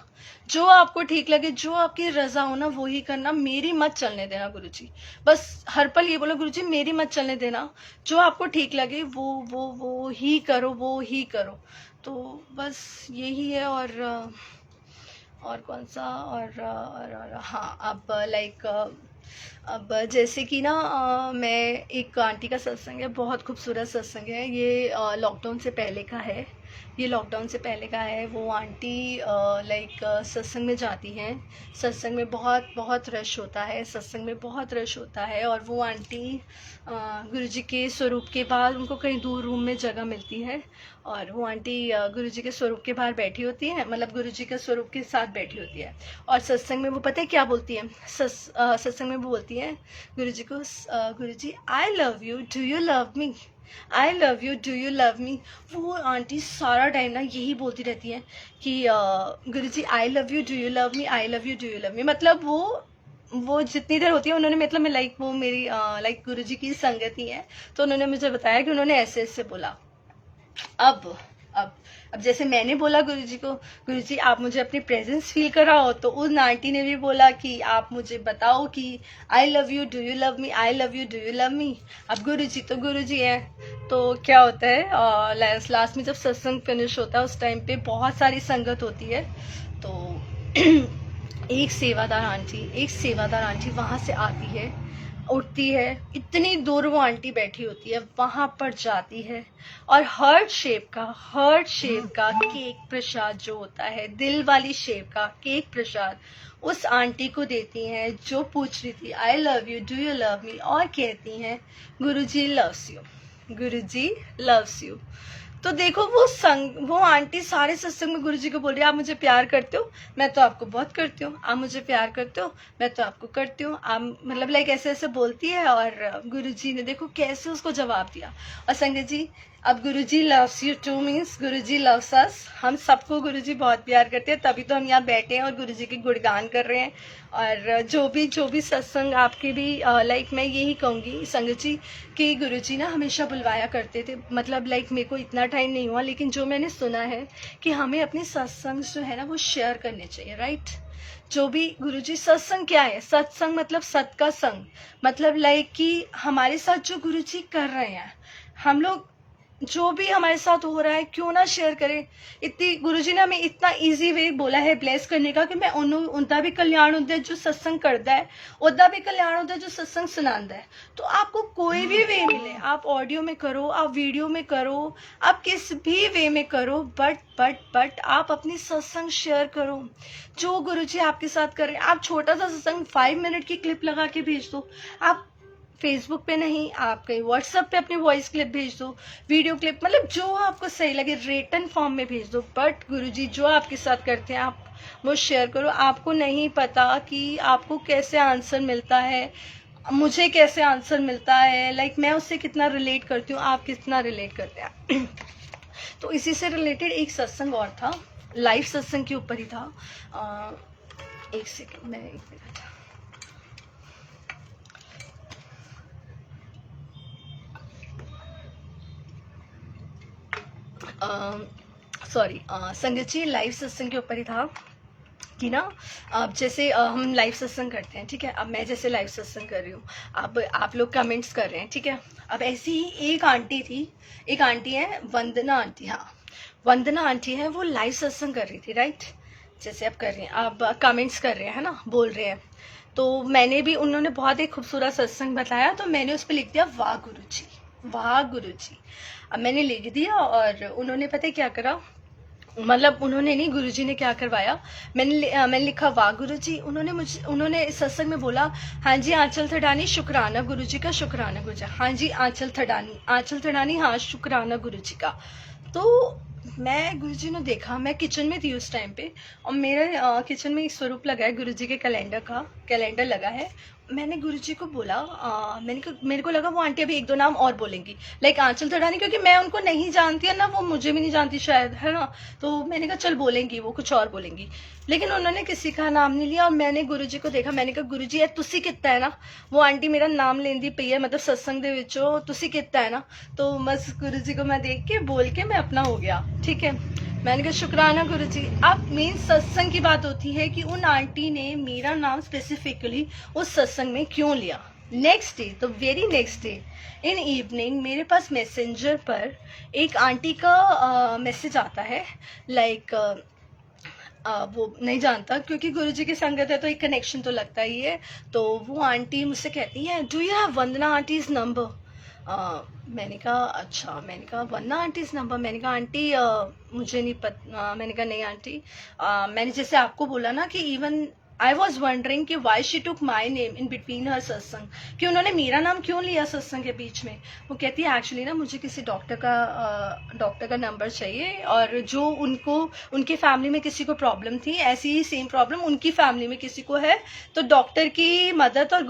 जो आपको ठीक लगे, जो आपकी रजा हो ना वो ही करना, मेरी मत चलने देना गुरुजी। बस हर पल ये बोलो गुरुजी मेरी मत चलने देना, जो आपको ठीक लगे वो ही करो, वो ही करो। तो बस यही है। और कौन सा और हाँ, अब लाइक अब जैसे कि ना मैं एक आंटी का सत्संग है, बहुत खूबसूरत सत्संग है ये, लॉकडाउन से पहले का है, ये लॉकडाउन से पहले का है। वो आंटी लाइक सत्संग में जाती हैं, सत्संग में बहुत बहुत रश होता है, सत्संग में बहुत रश होता है, और वो आंटी गुरुजी के स्वरूप के बाद उनको कहीं दूर रूम में जगह मिलती है, और वो आंटी गुरुजी के स्वरूप के बाहर बैठी होती है, मतलब गुरुजी के स्वरूप के साथ बैठी होती है, और सत्संग में वो पता है क्या बोलती है, सत्संग में वो बोलती है गुरुजी को, Guruji I love you, do you love me, I love you, do you love me. वो आंटी सारा टाइम ना यही बोलती रहती है कि Guruji I love you, do you love me, I love you, do you love me. मतलब वो जितनी देर होती है उन्होंने, मतलब मैं लाइक वो मेरी लाइक गुरुजी की संगति है, तो उन्होंने मुझे बताया कि उन्होंने ऐसे ऐसे बोला। अब अब अब जैसे मैंने बोला गुरुजी को, गुरुजी आप मुझे अपनी प्रेजेंस फील कराओ, तो उस आंटी ने भी बोला कि आप मुझे बताओ कि आई love you, do you love me, I love you, do you love मी। अब गुरुजी तो गुरुजी है, तो क्या होता है लास्ट में जब सत्संग फिनिश होता है उस टाइम पे बहुत सारी संगत होती है, तो एक सेवादार आंटी वहां से आती है, उठती है, इतनी दूर वो आंटी बैठी होती है, वहां पर जाती है, और हर्ट शेप का केक प्रसाद जो होता है, दिल वाली शेप का केक प्रसाद उस आंटी को देती हैं जो पूछ रही थी I love you, do you love me, और कहती हैं Guruji loves you, Guruji loves you. तो देखो वो आंटी सारे सत्संग में गुरुजी को बोल रही है आप मुझे प्यार करते हो, मैं तो आपको बहुत करती हूँ, आप मुझे प्यार करते हो, मैं तो आपको करती हूँ, आप मतलब लाइक ऐसे ऐसे बोलती है, और गुरुजी ने देखो कैसे उसको जवाब दिया। और संगत जी अब Guruji loves you too means Guruji loves us, हम सबको गुरुजी बहुत प्यार करते हैं, तभी तो हम यहाँ बैठे हैं और गुरुजी के गुणगान कर रहे हैं। और जो भी सत्संग आपके भी लाइक मैं यही कहूँगी संगत जी कि गुरुजी ना हमेशा बुलवाया करते थे, मतलब लाइक मेरे को इतना टाइम नहीं हुआ, लेकिन जो मैंने सुना है कि हमें अपने सत्संग जो है ना वो शेयर करने चाहिए, राइट। जो भी गुरुजी, सत्संग क्या है, सत्संग मतलब सत का संग, मतलब लाइक कि हमारे साथ जो गुरुजी कर रहे हैं, हम लोग जो भी हमारे साथ हो रहा है क्यों ना शेयर करें। इतनी गुरुजी ने हमें इतना इजी वे बोला है ब्लेस करने का कि मैं उनका भी कल्याण होता है जो सत्संग करता है, उदा भी कल्याण होता है जो सत्संग सुनाता है। तो आपको कोई भी वे मिले, आप ऑडियो में करो, आप वीडियो में करो, आप किस भी वे में करो, बट आप अपनी सत्संग शेयर करो जो गुरुजी आपके साथ कर रहे हैं। आप छोटा सा सत्संग 5 मिनट की क्लिप लगा के भेज दो, आप फेसबुक पे नहीं, आप कहीं व्हाट्सएप पे अपनी वॉइस क्लिप भेज दो, वीडियो क्लिप, मतलब जो आपको सही लगे रिटन फॉर्म में भेज दो, बट गुरुजी जो आपके साथ करते हैं आप वो शेयर करो। आपको नहीं पता कि आपको कैसे आंसर मिलता है, मुझे कैसे आंसर मिलता है, लाइक मैं उससे कितना रिलेट करती हूँ, आप कितना रिलेट करते हैं। तो इसी से रिलेटेड एक सत्संग और था, लाइव सत्संग के ऊपर ही था। एक सेकेंड, मैं एक मिनट, सॉरी संगत जी लाइव सत्संग के ऊपर ही था कि ना, अब जैसे हम लाइव सत्संग करते हैं, ठीक है, अब मैं जैसे लाइव सत्संग कर रही हूँ, अब आप लोग कमेंट्स कर रहे हैं, ठीक है। अब ऐसी ही एक आंटी थी, एक आंटी है वंदना आंटी, हाँ वंदना आंटी है, वो लाइव सत्संग कर रही थी, राइट, जैसे आप कर रहे हैं, अब कमेंट्स कर रहे हैं, है ना, बोल रहे हैं। तो मैंने भी, उन्होंने बहुत एक खूबसूरत सत्संग बताया, तो मैंने उस पर लिख दिया वाह गुरु जी, वाह गुरु जी। अब मैंने लिख दिया और उन्होंने पता है क्या करा, मतलब उन्होंने नहीं, गुरुजी ने क्या करवाया, मैंने लिखा वाह गुरुजी, उन्होंने इस सत्संग में बोला, हाँ जी आंचल थडानी शुक्राना गुरुजी का, शुक्राना गुरुजी, हाँ जी आंचल थडानी, हाँ शुक्राना गुरुजी का। तो मैं गुरुजी ने देखा, मैं किचन में थी उस टाइम पे, और मेरे किचन में एक स्वरूप लगा है गुरुजी के कैलेंडर का, कैलेंडर लगा है। मैंने गुरुजी को बोला, मेरे को लगा वो आंटी अभी एक दो नाम और बोलेंगी, लाइक आंचल थडानी, क्योंकि मैं उनको नहीं जानती है ना, वो मुझे भी नहीं जानती शायद, है ना, तो मैंने कहा चल बोलेंगी वो, कुछ और बोलेंगी, लेकिन उन्होंने किसी का नाम नहीं लिया। और मैंने गुरुजी को देखा, मैंने कहा गुरुजी यार तुसी कितना है ना, वो आंटी मेरा नाम लेंदी पई है, मतलब सत्संग दे विचों तुसी कितना है ना, तो बस गुरुजी को मैं देख के बोल के मैं अपना हो गया, ठीक है। मैंने कहा शुक्राना गुरुजी। अब मेन सत्संग की बात होती है कि उन आंटी ने मेरा नाम स्पेसिफिकली उस सत्संग में क्यों लिया। नेक्स्ट डे, तो very next day in evening मेरे पास मैसेंजर पर एक आंटी का मैसेज आता है, लाइक वो नहीं जानता, क्योंकि गुरुजी की संगत है तो एक कनेक्शन तो लगता ही है। तो वो आंटी मुझसे कहती है, do you have Vandana aunties number. मैंने कहा अच्छा, मैंने कहा वंदना आंटीज नंबर, मैंने कहा आंटी मुझे नहीं पता, मैंने कहा नहीं आंटी, मैंने जैसे आपको बोला ना कि इवन आई वॉज वंडरिंग कि why she took my name in between her सत्संग, कि उन्होंने मेरा नाम क्यों लिया सत्संग के बीच में। वो कहती है एक्चुअली ना मुझे किसी डॉक्टर का नंबर चाहिए, और जो उनके फैमिली में किसी को प्रॉब्लम थी, ऐसी ही सेम प्रॉब्लम उनकी फैमिली में किसी को है, तो डॉक्टर की मदद और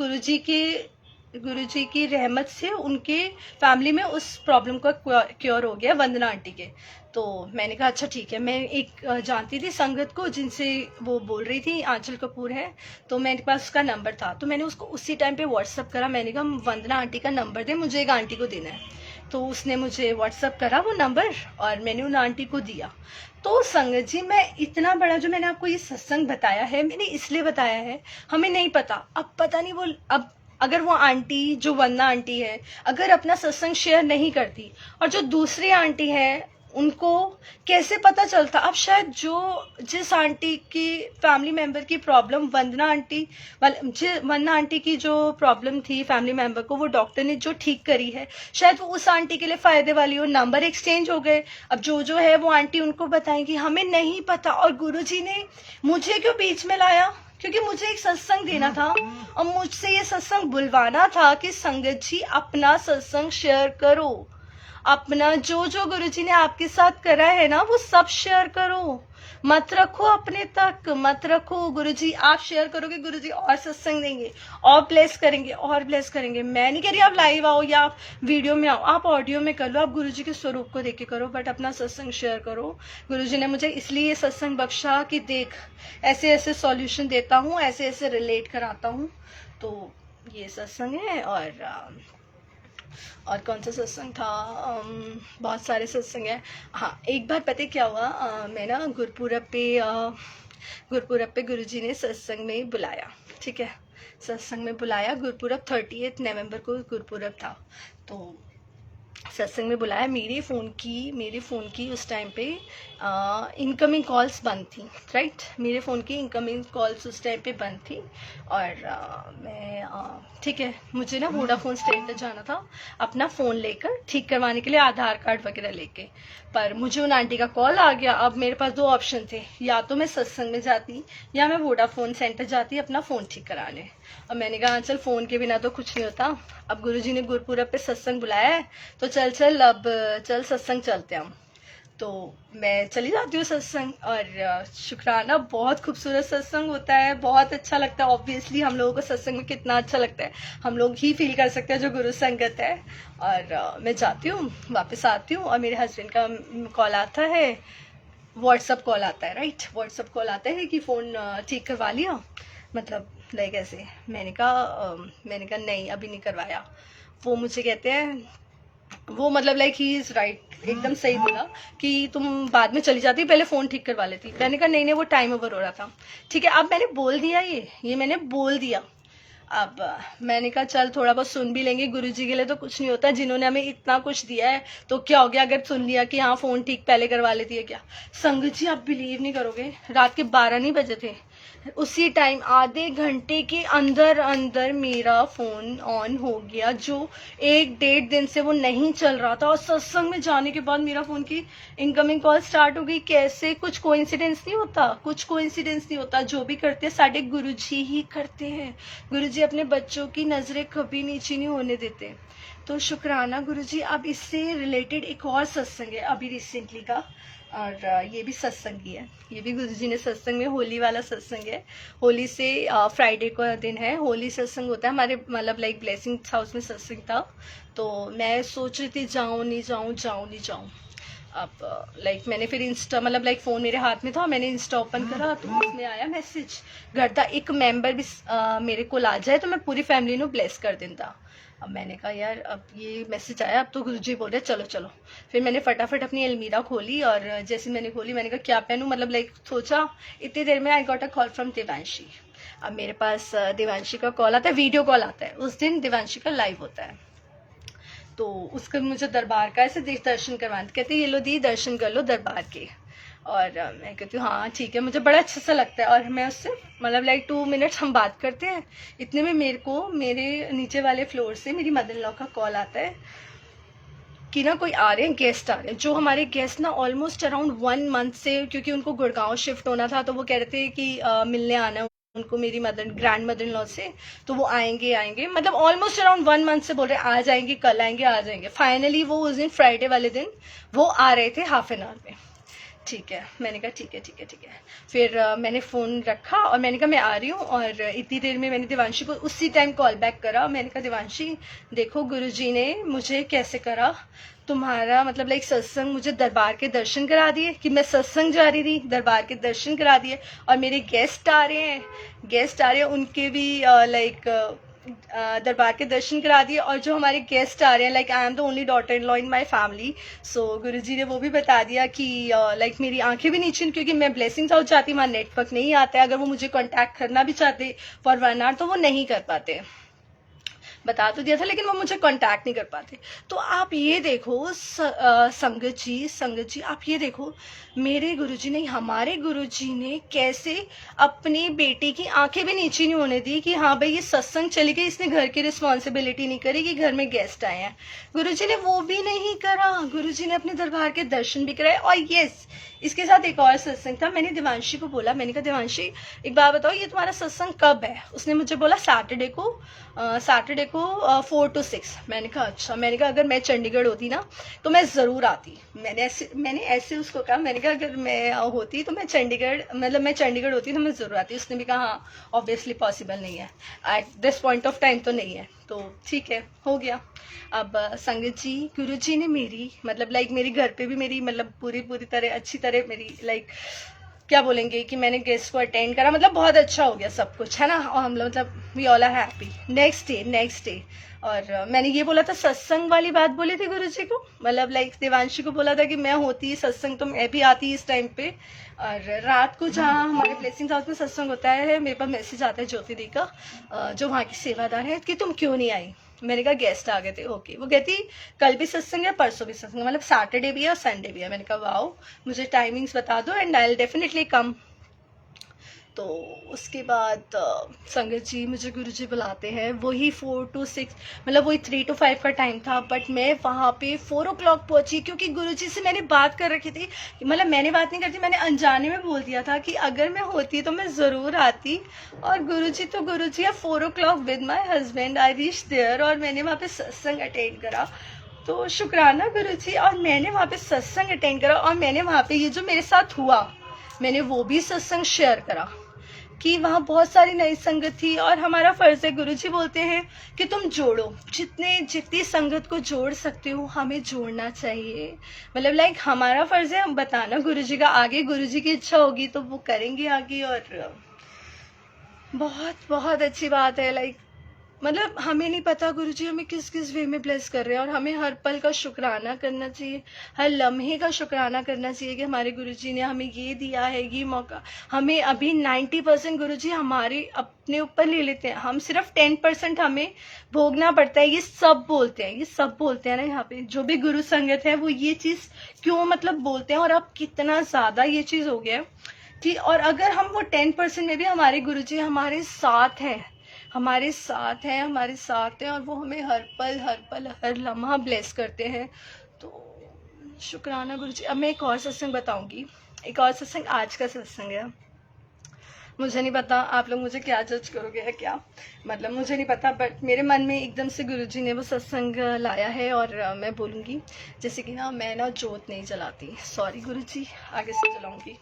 गुरुजी की रहमत से उनके फैमिली में उस प्रॉब्लम का क्योर हो गया वंदना आंटी के। तो मैंने कहा अच्छा ठीक है, मैं एक जानती थी संगत को जिनसे वो बोल रही थी, आंचल कपूर है, तो मेरे पास उसका नंबर था, तो मैंने उसको उसी टाइम पे व्हाट्सअप करा, मैंने कहा वंदना आंटी का नंबर दे, मुझे एक आंटी को देना है। तो उसने मुझे व्हाट्सअप करा वो नंबर, और मैंने उन आंटी को दिया। तो संगत जी, मैं इतना बड़ा जो मैंने आपको ये सत्संग बताया है, मैंने इसलिए बताया है, हमें नहीं पता, अब पता नहीं वो, अब अगर वो आंटी जो वंदना आंटी है अगर अपना सत्संग शेयर नहीं करती, और जो दूसरी आंटी है उनको कैसे पता चलता। अब शायद जिस आंटी की फैमिली मेंबर की प्रॉब्लम वंदना आंटी की जो प्रॉब्लम थी फैमिली मेंबर को, वो डॉक्टर ने जो ठीक करी है, शायद वो उस आंटी के लिए फायदे वाली हो, नंबर एक्सचेंज हो गए। अब जो है वो आंटी उनको बताएंगी, हमें नहीं पता। और गुरुजी ने मुझे क्यों बीच में लाया, क्योंकि मुझे एक सत्संग देना था, और मुझसे ये सत्संग बुलवाना था कि संगत जी अपना सत्संग शेयर करो, अपना जो गुरुजी ने आपके साथ करा है ना वो सब शेयर करो, मत रखो अपने तक, मत रखो। गुरुजी आप शेयर करोगे, गुरुजी और सत्संग देंगे, और ब्लेस करेंगे, और ब्लेस करेंगे। मैं नहीं कह रही आप लाइव आओ या आप वीडियो में आओ, आप ऑडियो में कर लो, आप गुरुजी के स्वरूप को देख के करो, बट अपना सत्संग शेयर करो। गुरुजी ने मुझे इसलिए ये सत्संग बख्शा कि देख ऐसे ऐसे सॉल्यूशन देता हूँ, ऐसे ऐसे रिलेट कराता हूँ। तो ये सत्संग है। और कौन सा सत्संग था, बहुत सारे सत्संग हैं। हाँ, एक बार पता क्या हुआ, मैं ना गुरपुरब पे गुरुजी ने सत्संग में बुलाया, ठीक है, सत्संग में बुलाया। गुरपुरब 30 नवंबर को गुरपुरब था, तो सत्संग में बुलाया। मेरे फ़ोन की उस टाइम पे इनकमिंग कॉल्स बंद थी, राइट, मेरे फ़ोन की इनकमिंग कॉल्स उस टाइम पे बंद थी। और मैं ठीक है, मुझे ना वोडाफोन सेंटर जाना था अपना फ़ोन लेकर ठीक करवाने के लिए, आधार कार्ड वगैरह लेके। पर मुझे उन आंटी का कॉल आ गया। अब मेरे पास दो ऑप्शन थे, या तो मैं सत्संग में जाती या मैं वोडाफोन सेंटर जाती अपना फ़ोन ठीक कराने। और मैंने कहा चल फ़ोन के बिना तो कुछ नहीं होता। अब गुरुजी ने गुरपुरब पे सत्संग बुलाया है, तो चल अब चल सत्संग चलते हम। तो मैं चली जाती हूँ सत्संग, और शुक्राना बहुत खूबसूरत सत्संग होता है, बहुत अच्छा लगता है। ऑब्वियसली हम लोगों को सत्संग में कितना अच्छा लगता है हम लोग ही फील कर सकते हैं जो गुरु संगत है। और मैं जाती हूँ, वापस आती हूँ, और मेरे हस्बैंड का कॉल आता है, व्हाट्सअप कॉल आता है, राइट, व्हाट्सअप कॉल आता है कि फ़ोन ठीक करवा लिया, मतलब लाइक ऐसे। मैंने कहा नहीं अभी नहीं करवाया। वो मुझे कहते हैं वो मतलब लाइक ही इज राइट, एकदम सही बोला कि तुम बाद में चली जाती, पहले फ़ोन ठीक करवा लेती। मैंने कहा नहीं नहीं, वो टाइम ओवर हो रहा था। ठीक है, अब मैंने बोल दिया, ये मैंने बोल दिया। अब मैंने कहा चल थोड़ा बहुत सुन भी लेंगे, गुरुजी के लिए तो कुछ नहीं होता, जिन्होंने हमें इतना कुछ दिया है तो क्या हो गया अगर सुन लिया कि हाँ फ़ोन ठीक पहले करवा लेती है क्या। संगत जी आप बिलीव नहीं करोगे, रात के 12 नहीं बजे थे, उसी टाइम आधे घंटे के अंदर अंदर मेरा फ़ोन ऑन हो गया, जो 1-1.5 दिन से वो नहीं चल रहा था। और सत्संग में जाने के बाद मेरा फ़ोन की इनकमिंग कॉल स्टार्ट हो गई। कैसे? कुछ कोइंसिडेंस नहीं होता, कुछ कोइंसिडेंस नहीं होता। जो भी करते हैं साढ़े गुरुजी ही करते हैं। गुरुजी अपने बच्चों की नज़रें कभी नीची नहीं होने देते। तो शुक्राना गुरुजी। अब इससे रिलेटेड एक और सत्संग है अभी रिसेंटली का, और ये भी सत्संग ही है, ये भी गुरुजी ने सत्संग में, होली वाला सत्संग है। होली से फ्राइडे का दिन है, होली सत्संग होता है हमारे, मतलब लाइक ब्लेसिंग हाउस में सत्संग था। तो मैं सोच रही थी जाऊँ नहीं जाऊँ, जाऊँ नहीं जाऊँ। अब लाइक मैंने फिर इंस्टा, मतलब लाइक फ़ोन मेरे हाथ में था, मैंने इंस्टा ओपन करा तो उसमें आया मैसेज, घर का एक मेंबर भी मेरे को आ जाए तो मैं पूरी फैमिली को ब्लेस कर देता। अब मैंने कहा यार अब ये मैसेज आया, अब तो गुरुजी बोल रहे चलो चलो। फिर मैंने फटाफट अपनी अलमीरा खोली, और जैसे मैंने खोली मैंने कहा क्या पहनूं, मतलब लाइक सोचा। इतनी देर में I got a call from Devanshi. अब मेरे पास देवांशी का कॉल आता है, वीडियो कॉल आता है, उस दिन देवांशी का लाइव होता है। तो उसका मुझे दरबार का ऐसे दर्शन करवाना, कहते ये लो दी दर्शन कर लो दरबार के। और मैं कहती हूँ हाँ ठीक है, मुझे बड़ा अच्छा सा लगता है। और मैं उससे मतलब लाइक 2 मिनट्स हम बात करते हैं। इतने में मेरे को मेरे नीचे वाले फ्लोर से मेरी मदर इन लॉ का कॉल आता है कि ना कोई आ रहे हैं, गेस्ट आ रहे हैं। जो हमारे गेस्ट ना ऑलमोस्ट अराउंड 1 मंथ से, क्योंकि उनको गुड़गांव शिफ्ट होना था, तो वो कह रहे थे कि मिलने आना है उनको मेरी ग्रैंड मदर इन लॉ से, तो वो आएंगे, मतलब ऑलमोस्ट अराउंड 1 मंथ से बोल रहे आ जाएंगे, कल आएंगे, आ जाएंगे। फाइनली वो उस दिन फ्राइडे वाले दिन वो आ रहे थे हाफ एन आवर में। ठीक है, मैंने कहा ठीक है। फिर मैंने फ़ोन रखा और मैंने कहा मैं आ रही हूँ। और इतनी देर में मैंने देवांशी को उसी टाइम कॉल बैक करा। मैंने कहा देवांशी देखो गुरुजी ने मुझे कैसे करा, तुम्हारा मतलब लाइक सत्संग, मुझे दरबार के दर्शन करा दिए, कि मैं सत्संग जा रही थी, दरबार के दर्शन करा दिए। और मेरे गेस्ट आ रहे हैं, उनके भी लाइक दरबार के दर्शन करा दिए। और जो हमारे गेस्ट आ रहे हैं, like I am the only daughter in law in my family, so Guruji ने वो भी बता दिया कि लाइक मेरी आंखें भी नीचे, क्योंकि मैं ब्लेसिंग्स हाउस जाती, वहाँ नेटवर्क नहीं आता है। अगर वो मुझे कांटेक्ट करना भी चाहते फॉर 1 आवर तो वो नहीं कर पाते। बता तो दिया था लेकिन वो मुझे कांटेक्ट नहीं कर पाते। तो आप ये देखो संगत जी आप ये देखो, मेरे गुरुजी ने, हमारे गुरुजी ने कैसे अपनी बेटी की आंखें भी नीचे नहीं होने दी कि हाँ भाई ये सत्संग चली गई, इसने घर की रिस्पॉन्सिबिलिटी नहीं करी कि घर में गेस्ट आए हैं। गुरुजी ने वो भी नहीं करा, गुरुजी ने अपने दरबार के दर्शन भी कराए। और यस, इसके साथ एक और सत्संग था। मैंने देवांशी को बोला, मैंने कहा देवांशी एक बात बताओ, ये तुम्हारा सत्संग कब है? उसने मुझे बोला सैटरडे को 4 to 6। मैंने कहा अच्छा। मैंने कहा अगर मैं चंडीगढ़ होती ना तो मैं ज़रूर आती। मैंने ऐसे उसको कहा, मैंने कहा अगर मैं होती तो मैं चंडीगढ़ होती तो मैं ज़रूर आती। उसने भी कहा हाँ ऑब्वियसली पॉसिबल नहीं है, at this point of time तो नहीं है। तो ठीक है, हो गया। अब संगत जी, गुरुजी ने मेरी मतलब लाइक मेरे घर पे भी मेरी मतलब पूरी तरह अच्छी तरह मेरी लाइक क्या बोलेंगे कि मैंने गेस्ट को अटेंड करा, मतलब बहुत अच्छा हो गया सब कुछ, है ना। और हम लोग मतलब we all are happy. Next day और मैंने ये बोला था, सत्संग वाली बात बोली थी गुरुजी को, मतलब लाइक देवांशी को बोला था कि मैं होती सत्संग तो मैं भी आती इस टाइम पे। और रात को जहाँ हमारे ब्लेसिंग हाउस में सत्संग होता है, मेरे पास मैसेज आता है ज्योति दी का, जो वहाँ की सेवादार है, कि तुम क्यों नहीं आई। मैंने कहा गेस्ट आ गए थे। ओके, वो कहती कल भी सत्संग है, परसों भी सत्संग है, मतलब सैटरडे भी है और संडे भी है। मैंने कहा वाओ, मुझे टाइमिंग्स बता दो and I will definitely come. तो उसके बाद संगत जी मुझे गुरुजी बुलाते हैं, वही 4 to 6 मतलब वही 3 to 5 का टाइम था, बट मैं वहाँ पे 4 o'clock पहुँची, क्योंकि गुरुजी से मैंने बात कर रखी थी। मतलब मैंने बात नहीं करती, मैंने अनजाने में बोल दिया था कि अगर मैं होती तो मैं ज़रूर आती। और गुरुजी तो गुरुजी है। 4 o'clock with my husband I reach there, और मैंने वहाँ पे सत्संग अटेंड करा। तो शुक्राना गुरुजी। और मैंने वहाँ पे सत्संग अटेंड करा, और मैंने वहाँ पे ये जो मेरे साथ हुआ, मैंने वो भी सत्संग शेयर करा कि वहाँ बहुत सारी नई संगत थी। और हमारा फर्ज है, गुरुजी बोलते हैं कि तुम जोड़ो, जितनी संगत को जोड़ सकते हो हमें जोड़ना चाहिए। मतलब लाइक हमारा फर्ज है बताना गुरुजी का, आगे गुरुजी की इच्छा होगी तो वो करेंगे आगे। और बहुत बहुत अच्छी बात है, लाइक मतलब हमें नहीं पता गुरुजी हमें किस किस वे में ब्लेस कर रहे हैं, और हमें हर पल का शुक्राना करना चाहिए, हर लम्हे का शुक्राना करना चाहिए कि हमारे गुरुजी ने हमें ये दिया है, ये मौका। हमें अभी 90% गुरुजी हमारे अपने ऊपर ले लेते हैं, हम सिर्फ 10% हमें भोगना पड़ता है। ये सब बोलते हैं, ये सब बोलते हैं ना यहाँ पे जो भी गुरु संगत है, वो ये चीज क्यों मतलब बोलते हैं। और अब कितना ज्यादा ये चीज हो गया है कि, और अगर हम वो 10% में भी हमारे गुरुजी हमारे साथ हैं, हमारे साथ हैं, हमारे साथ हैं, और वो हमें हर पल हर पल हर लम्हा ब्लेस करते हैं, तो शुक्राना गुरुजी। अब मैं एक और सत्संग बताऊंगी, एक और सत्संग आज का सत्संग है। मुझे नहीं पता आप लोग मुझे क्या जज करोगे या क्या, मतलब मुझे नहीं पता, बट मेरे मन में एकदम से गुरुजी ने वो सत्संग लाया है, और मैं बोलूँगी जैसे कि ना, मैं ना जोत नहीं जलाती, सॉरी गुरुजी, आगे से जलाऊंगी।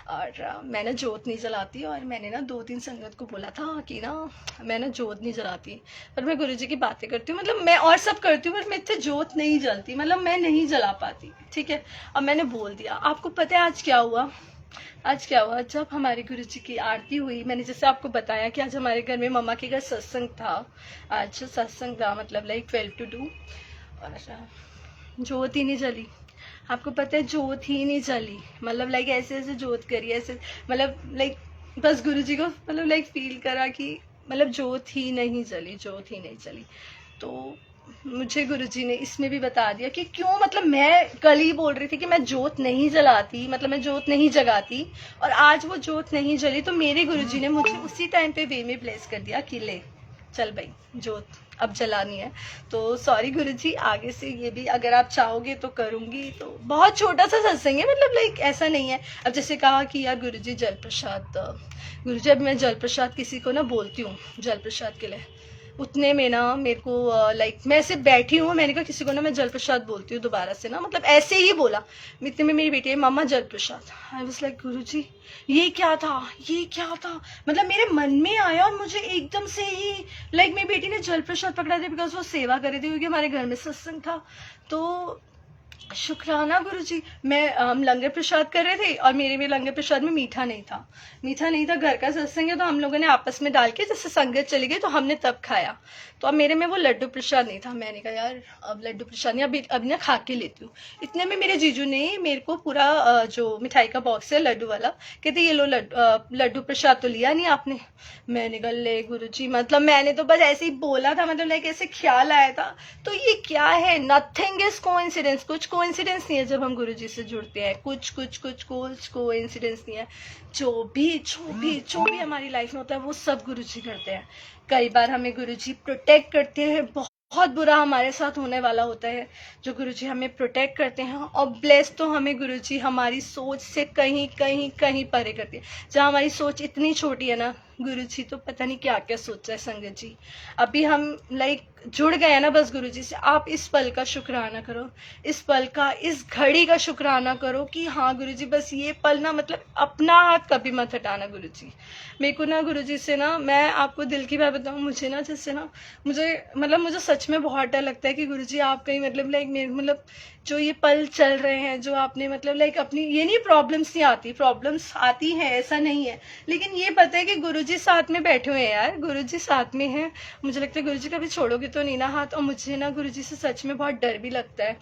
और मैं ना जोत नहीं जलाती, और मैंने ना 2-3 संगत को बोला था कि ना मैं ना जोत नहीं जलाती, पर मैं गुरुजी की बातें करती हूँ, मतलब मैं और सब करती हूँ, पर मेरे से जोत नहीं जलती, मतलब मैं नहीं जला पाती, ठीक है। अब मैंने बोल दिया। आपको पता है आज क्या हुआ? आज क्या हुआ, जब हमारे गुरुजी की आरती हुई, मैंने जैसे आपको बताया कि आज हमारे घर में मम्मा के घर सत्संग था, आज सत्संग था, मतलब लाइक 12 to 2, और जोत ही नहीं जली। आपको पता है जोत ही नहीं जली, मतलब लाइक ऐसे ऐसे जोत करी, ऐसे मतलब लाइक बस गुरुजी को मतलब लाइक फील करा कि मतलब जोत ही नहीं जली, जोत ही नहीं जली। तो मुझे गुरुजी ने इसमें भी बता दिया कि क्यों, मतलब मैं कल ही बोल रही थी कि मैं जोत नहीं जलाती, मतलब मैं जोत नहीं जगाती, और आज वो जोत नहीं जली, तो मेरे गुरुजी ने मुझे उसी टाइम पे वे में ब्लेस कर दिया कि ले चल भाई जोत अब जलानी है। तो सॉरी गुरुजी, आगे से ये भी अगर आप चाहोगे तो करूंगी। तो बहुत छोटा सा सत्संग है, मतलब लाइक ऐसा नहीं है। अब जैसे कहा कि यार गुरुजी जल प्रसाद, गुरुजी अब मैं जल प्रसाद किसी को ना बोलती हूँ जल प्रसाद के लिए, उतने में ना मेरे को लाइक मैं ऐसे बैठी हूँ, मैंने कहा किसी को ना मैं जल प्रसाद बोलती हूँ दोबारा से ना, मतलब ऐसे ही बोला। इतने में मेरी बेटी है, मामा जल प्रसाद। आई वाज लाइक गुरुजी ये क्या था, ये क्या था, मतलब मेरे मन में आया, और मुझे एकदम से ही लाइक मेरी बेटी ने जल प्रसाद पकड़ा दिया, बिकॉज वो सेवा कर रही थी, क्योंकि हमारे घर में सत्संग था। तो शुक्राना गुरुजी। मैं हम लंगर प्रसाद कर रहे थे, और मेरे में लंगर प्रसाद में मीठा नहीं था, मीठा नहीं था, घर का सत्संग है, तो हम लोगों ने आपस में डाल के जैसे संगत चली गई तो हमने तब खाया। तो अब मेरे में वो लड्डू प्रसाद नहीं था, मैंने कहा यार अब लड्डू प्रसाद नहीं, अब ना खा के लेती हूँ। इतने में मेरे जीजू ने मेरे को पूरा जो मिठाई का बॉक्स है लड्डू वाला, कहते ये लो लड्डू प्रसाद तो लिया नहीं आपने। मैंने कहा ले गुरुजी, मतलब मैंने तो बस ऐसे ही बोला था, मतलब लाइक ऐसे ख्याल आया था। तो ये क्या है, नथिंग इज कोइंसिडेंस, कुछ कोइंसिडेंस नहीं है जब हम गुरुजी से जुड़ते हैं, कुछ कोइंसिडेंस नहीं है। जो भी हमारी लाइफ में होता है वो सब गुरुजी करते हैं। कई बार हमें गुरुजी प्रोटेक्ट करते हैं, बहुत बुरा हमारे साथ होने वाला होता है जो गुरुजी हमें प्रोटेक्ट करते हैं, और ब्लेस तो हमें गुरुजी हमारी सोच से कहीं कहीं कहीं परे करती है। जहाँ हमारी सोच इतनी छोटी है ना, गुरुजी तो पता नहीं क्या क्या सोचा है संगत जी। अभी हम लाइक जुड़ गए हैं ना बस गुरुजी से। आप इस पल का शुक्राना करो, इस पल का, इस घड़ी का शुक्राना करो कि हाँ गुरुजी बस ये पल ना, मतलब अपना हाथ कभी मत हटाना गुरुजी। मेरे को ना गुरुजी से ना, मैं आपको दिल की बात बताऊँ, मुझे ना जैसे ना मुझे सच में बहुत डर लगता है कि गुरुजी आप कहीं मतलब लाइक मेरे मतलब जो ये पल चल रहे हैं, जो आपने मतलब लाइक अपनी, ये नहीं प्रॉब्लम्स नहीं आती, प्रॉब्लम्स आती हैं ऐसा नहीं है, लेकिन ये पता है कि गुरुजी साथ में बैठे हुए हैं यार, गुरुजी साथ में हैं। मुझे लगता है गुरुजी कभी छोड़ोगे तो नहीं ना हाथ। और मुझे ना गुरुजी से सच में बहुत डर भी लगता है,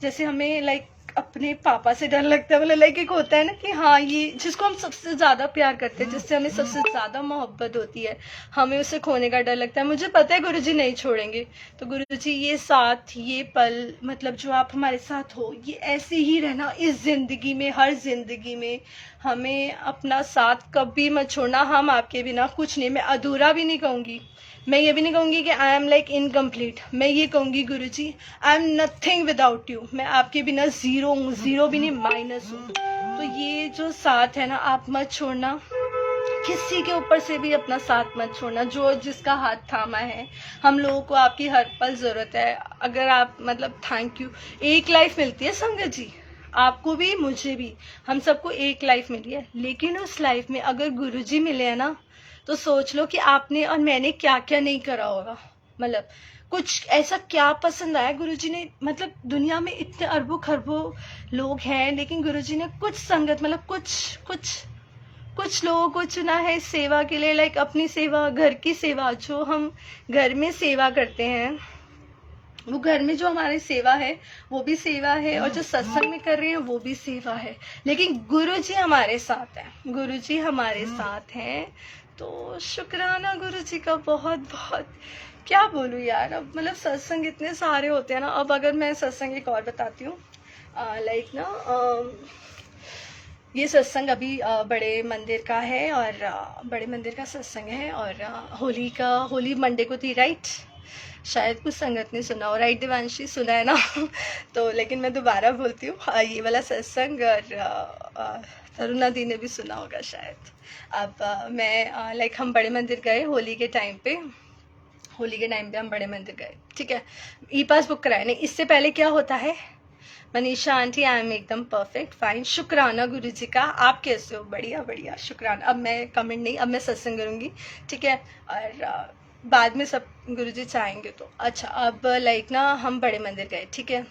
जैसे हमें लाइक अपने पापा से डर लगता है, मतलब लाइक एक होता है ना कि हाँ ये जिसको हम सबसे ज्यादा प्यार करते हैं, जिससे हमें सबसे ज्यादा मोहब्बत होती है, हमें उसे खोने का डर लगता है। मुझे पता है गुरुजी नहीं छोड़ेंगे। तो गुरुजी ये साथ, ये पल, मतलब जो आप हमारे साथ हो, ये ऐसे ही रहना इस जिंदगी में, हर जिंदगी में हमें अपना साथ कभी मत छोड़ना। हम आपके बिना कुछ नहीं, मैं अधूरा भी नहीं कहूंगी, मैं ये भी नहीं कहूंगी कि आई एम लाइक इनकम्प्लीट, मैं ये कहूंगी Guruji I am nothing without you, मैं आपके बिना जीरो हूँ, जीरो भी नहीं माइनस हूँ। तो ये जो साथ है ना, आप मत छोड़ना, किसी के ऊपर से भी अपना साथ मत छोड़ना, जो जिसका हाथ थामा है। हम लोगों को आपकी हर पल जरूरत है। अगर आप मतलब थैंक यू, एक लाइफ मिलती है संगत जी, आपको भी मुझे भी, हम सबको एक लाइफ मिली है, लेकिन उस लाइफ में अगर गुरुजी मिले हैं ना, तो सोच लो कि आपने और मैंने क्या क्या नहीं करा होगा। मतलब कुछ ऐसा क्या पसंद आया गुरुजी ने, मतलब दुनिया में इतने अरबों खरबों लोग हैं, लेकिन गुरुजी ने कुछ संगत, मतलब कुछ कुछ लोगों को चुना है सेवा के लिए, लाइक अपनी सेवा, घर की सेवा, जो हम घर में सेवा करते हैं, वो घर में जो हमारी सेवा है वो भी सेवा है, और जो सत्संग में कर रहे हैं वो भी सेवा है। लेकिन गुरुजी हमारे साथ हैं, गुरुजी हमारे साथ हैं, तो शुक्राना गुरुजी का बहुत बहुत। क्या बोलूँ यार, अब मतलब सत्संग इतने सारे होते हैं ना। अब अगर मैं सत्संग एक और बताती हूँ, लाइक ना ये सत्संग अभी बड़े मंदिर का है, और बड़े मंदिर का सत्संग है, और होली मंडे को थी, राइट? शायद कुछ संगत ने सुना हो, राइट देवांशी, सुना है ना? तो लेकिन मैं दोबारा बोलती हूँ, ये वाला सत्संग, और तरुणा दी ने भी सुना होगा शायद। अब मैं लाइक हम बड़े मंदिर गए होली के टाइम पे, हम बड़े मंदिर गए, ठीक है। ई पास बुक कराए नहीं। इससे पहले क्या होता है, मनीषा आंटी, आई एम एकदम परफेक्ट, फाइन, शुक्राना गुरुजी का। आप कैसे हो? बढ़िया बढ़िया, शुक्राना। अब मैं कमेंट नहीं, अब मैं सत्संग करूँगी, ठीक है। और बाद में सब गुरुजी चाहेंगे तो। अच्छा, अब लाइक ना हम बड़े मंदिर गए, ठीक है।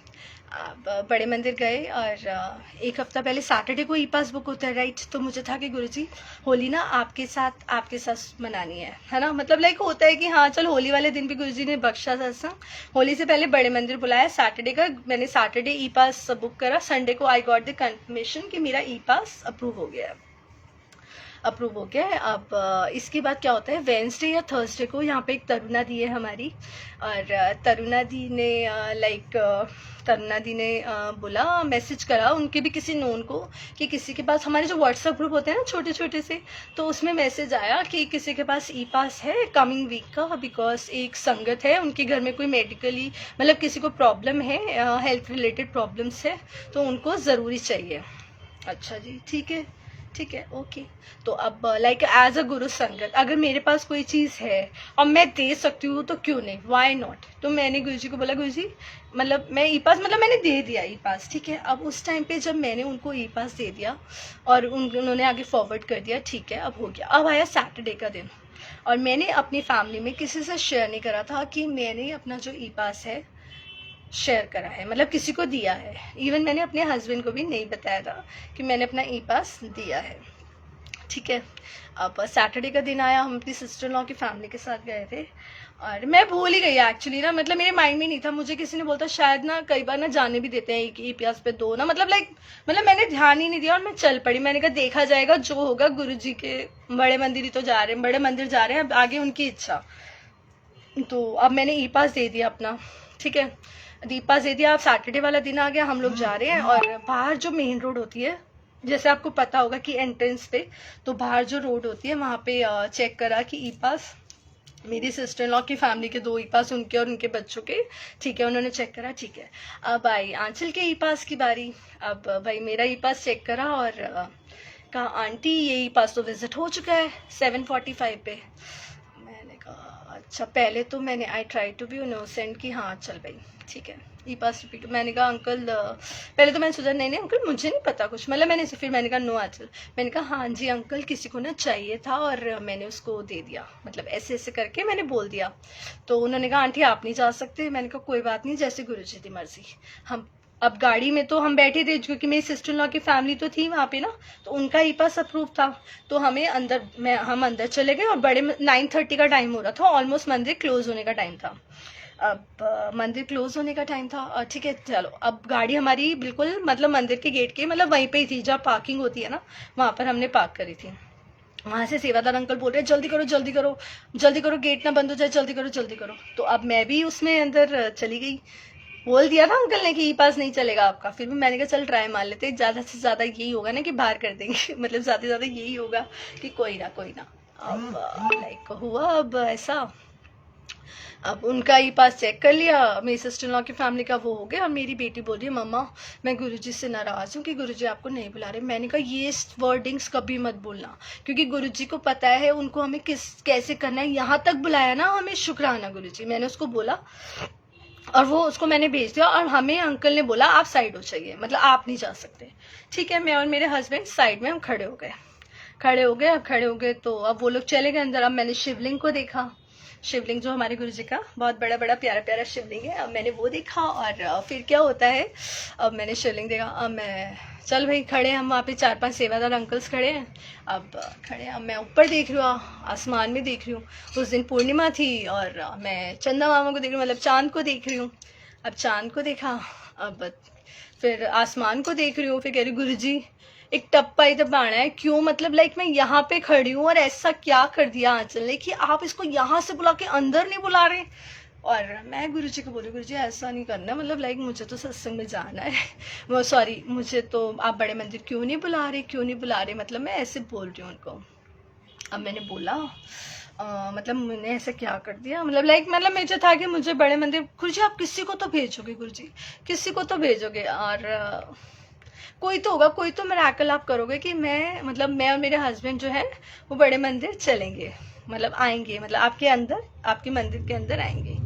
अब बड़े मंदिर गए, और एक हफ्ता पहले सैटरडे को ई पास बुक होता है, राइट? तो मुझे था कि गुरुजी होली ना आपके साथ मनानी है ना। मतलब लाइक होता है कि हाँ चल, होली वाले दिन भी गुरुजी ने बख्शा सत्संग। होली से पहले बड़े मंदिर बुलाया सैटरडे का, मैंने सैटरडे ई पास बुक करा, संडे को आई गॉट द कंफर्मेशन कि मेरा ई पास अप्रूव हो गया है। अब इसके बाद क्या होता है, वेडनेसडे या थर्सडे को यहाँ पे एक तरुणा दी है हमारी, और तरुणा दी ने बोला, मैसेज करा उनके भी किसी नोन को, कि किसी के पास, हमारे जो व्हाट्सएप ग्रुप होते हैं ना छोटे छोटे से, तो उसमें मैसेज आया कि किसी के पास ई पास है कमिंग वीक का, बिकॉज एक संगत है उनके घर में कोई मेडिकली, मतलब किसी को प्रॉब्लम है, हेल्थ रिलेटेड प्रॉब्लम्स है, तो उनको ज़रूरी चाहिए। अच्छा जी, ठीक है, ओके। तो अब लाइक एज अ गुरु संगत, अगर मेरे पास कोई चीज़ है और मैं दे सकती हूँ तो क्यों नहीं, वाई नॉट। तो मैंने गुरुजी को बोला, गुरुजी मतलब मैं ई पास, मतलब मैंने दे दिया ई पास, ठीक है। अब उस टाइम पे जब मैंने उनको ई पास दे दिया और उन्होंने आगे फॉरवर्ड कर दिया, ठीक है, अब हो गया। अब आया सैटरडे का दिन, और मैंने अपनी फैमिली में किसी से शेयर नहीं करा था कि मैंने अपना जो ई पास है शेयर करा है, मतलब किसी को दिया है। इवन मैंने अपने हस्बैंड को भी नहीं बताया था कि मैंने अपना ई पास दिया है, ठीक है। अब सैटरडे का दिन आया, हम अपनी सिस्टर लॉ की फैमिली के साथ गए थे, और मैं भूल ही गई एक्चुअली ना, मतलब मेरे माइंड में नहीं था। मुझे किसी ने बोलता शायद ना कई बार ना जाने भी देते हैं ई पास पे दो ना, मतलब मैंने ध्यान ही नहीं दिया, और मैं चल पड़ी। मैंने कहा देखा जाएगा, जो होगा, गुरुजी के बड़े मंदिर ही तो जा रहे हैं, बड़े मंदिर जा रहे हैं, अब आगे उनकी इच्छा। तो अब मैंने ई पास दे दिया अपना, ठीक है, ई पास दे दिया। अब सैटरडे वाला दिन आ गया, हम लोग जा रहे हैं, और बाहर जो मेन रोड होती है, जैसे आपको पता होगा कि एंट्रेंस पे, तो बाहर जो रोड होती है वहाँ पे चेक करा कि ई पास, मेरी सिस्टर इन लॉ की फैमिली के 2 ई पास, उनके और उनके बच्चों के, ठीक है, उन्होंने चेक करा, ठीक है। अब आई आंचल के ई पास की बारी। अब भाई मेरा ई पास चेक करा, और कहा आंटी ये ई पास तो विजिट हो चुका है 7:45 पे। मैंने कहा अच्छा, पहले तो मैंने I try to be innocent कि हाँ चल भाई ठीक है, ई पास रिपीट। मैंने कहा अंकल, पहले तो मैंने सोचा नहीं अंकल मुझे नहीं पता कुछ, मतलब फिर मैंने कहा नो आंचल। मैंने कहा हाँ जी अंकल, किसी को ना चाहिए था और मैंने उसको दे दिया, मतलब ऐसे ऐसे करके मैंने बोल दिया। तो उन्होंने कहा आंटी आप नहीं जा सकते। मैंने कहा कोई बात नहीं, जैसे गुरुजी की मर्जी। हम अब गाड़ी में तो हम बैठे थे, क्योंकि मेरी सिस्टर इन लॉ की फैमिली तो थी वहाँ पे ना, तो उनका ई पास अप्रूव था। तो हम अंदर चले गए, और बड़े 9:30 का टाइम हो रहा था, ऑलमोस्ट मंदिर क्लोज होने का टाइम था। अब मंदिर क्लोज होने का टाइम था, ठीक है चलो। अब गाड़ी हमारी बिल्कुल मतलब मंदिर के गेट के मतलब वहीं पे ही थी, जहाँ पार्किंग होती है ना, वहाँ पर हमने पार्क करी थी। वहाँ से सेवादार अंकल बोल रहे जल्दी करो जल्दी करो जल्दी करो, गेट ना बंद हो जाए, जल्दी करो जल्दी करो। तो अब मैं भी उसमें अंदर चली गई। बोल दिया था अंकल ने कि ई पास नहीं चलेगा आपका, फिर भी मैंने कहा चल ट्राई मार लेते, ज़्यादा से ज़्यादा यही होगा ना कि बाहर कर देंगे मतलब ज़्यादा से ज़्यादा यही होगा कि कोई ना। अब लाइक हुआ अब ऐसा। अब उनका ई पास चेक कर लिया, मेरी सिस्टर इन लॉ की फैमिली का वो हो गया, और मेरी बेटी बोल रही है मम्मा मैं गुरुजी से नाराज़ हूँ कि गुरुजी आपको नहीं बुला रहे। मैंने कहा ये वर्डिंग्स कभी मत बोलना, क्योंकि गुरुजी को पता है उनको हमें कैसे करना है, यहाँ तक बुलाया ना हमें, शुक्राना गुरुजी। मैंने उसको बोला, और वो उसको मैंने भेज दिया, और हमें अंकल ने बोला आप साइड हो चाहिए, मतलब आप नहीं जा सकते। ठीक है, मैं और मेरे हस्बैंड साइड में हम खड़े हो गए। तो अब वो लोग चले गए अंदर। अब मैंने शिवलिंग को देखा, शिवलिंग जो हमारे गुरुजी का बहुत बड़ा बड़ा प्यारा प्यारा शिवलिंग है। अब मैंने वो देखा और फिर क्या होता है, अब मैंने शिवलिंग देखा, अब मैं चल भाई खड़े हम वहाँ पे 4-5 सेवादार अंकल्स खड़े हैं। अब खड़े हैं, अब मैं ऊपर देख रही हूँ, आसमान में देख रही हूँ। उस दिन पूर्णिमा थी और मैं चंदा मामा को देख रही हूँ, मतलब चांद को देख रही हूँ। अब चांद को देखा, अब फिर आसमान को देख रही हूँ, फिर कह रही गुरुजी एक टप्पा इधर बाणा है क्यों, मतलब लाइक मैं यहाँ पे खड़ी हूँ और ऐसा क्या कर दिया आंचल ने कि आप इसको यहाँ से बुला के अंदर नहीं बुला रहे। और मैं गुरुजी को बोली गुरुजी ऐसा नहीं करना, मतलब लाइक मुझे तो सत्संग में जाना है, वो सॉरी मुझे तो आप बड़े मंदिर क्यों नहीं बुला रहे, क्यों नहीं बुला रहे, मतलब मैं ऐसे बोल रही हूँ उनको। अब मैंने बोला मतलब मैंने ऐसा क्या कर दिया, मतलब लाइक मतलब मुझे था कि मुझे बड़े मंदिर, गुरुजी आप किसी को तो भेजोगे, गुरुजी किसी को तो भेजोगे और कोई तो होगा, कोई तो मिरेकल आप करोगे कि मैं मतलब मैं और मेरे हस्बैंड जो है वो बड़े मंदिर चलेंगे, मतलब आएंगे, मतलब आपके अंदर आपके मंदिर के अंदर आएंगे।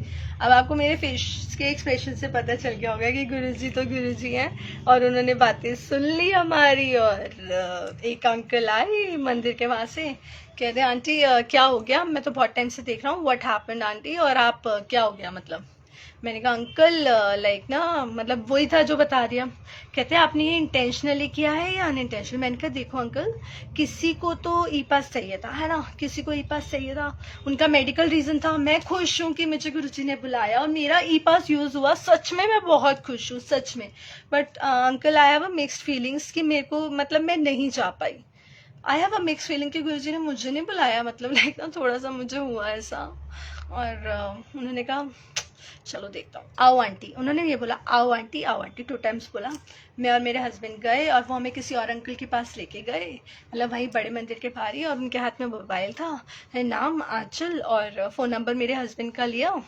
अब आपको मेरे फेस के एक्सप्रेशन से पता चल गया होगा कि गुरुजी तो गुरुजी हैं और उन्होंने बातें सुन ली हमारी। और एक अंकल आए मंदिर के वहाँ से, कहते आंटी क्या हो गया, मैं तो बहुत टाइम से देख रहा हूँ, व्हाट हैपेंड आंटी, और आप क्या हो गया मतलब। मैंने कहा अंकल लाइक ना मतलब वही था जो बता दिया। कहते हैं आपने ये इंटेंशनली किया है या अनइंटेंशनल। मैंने कहा देखो अंकल किसी को तो ई पास चाहिए था, है ना, किसी को ई पास चाहिए था, उनका मेडिकल रीजन था। मैं खुश हूँ कि मुझे गुरुजी ने बुलाया और मेरा ई पास यूज हुआ, सच में मैं बहुत खुश हूँ सच में। But uncle I have a mixed feelings कि मेरे को मतलब मैं नहीं जा पाई। I have a mix feeling कि गुरुजी ने मुझे नहीं बुलाया, मतलब लाइक ना थोड़ा सा मुझे हुआ ऐसा। और उन्होंने कहा चलो देखता हूँ, आओ आंटी, उन्होंने ये बोला आओ आंटी आओ आंटी 2 टाइम्स बोला। मैं और मेरे हस्बैंड गए और वो हमें किसी और अंकल के पास लेके गए, मतलब वहीं बड़े मंदिर के बाहर ही, और उनके हाथ में मोबाइल था, नाम आंचल और फ़ोन नंबर मेरे हस्बैंड का लिया।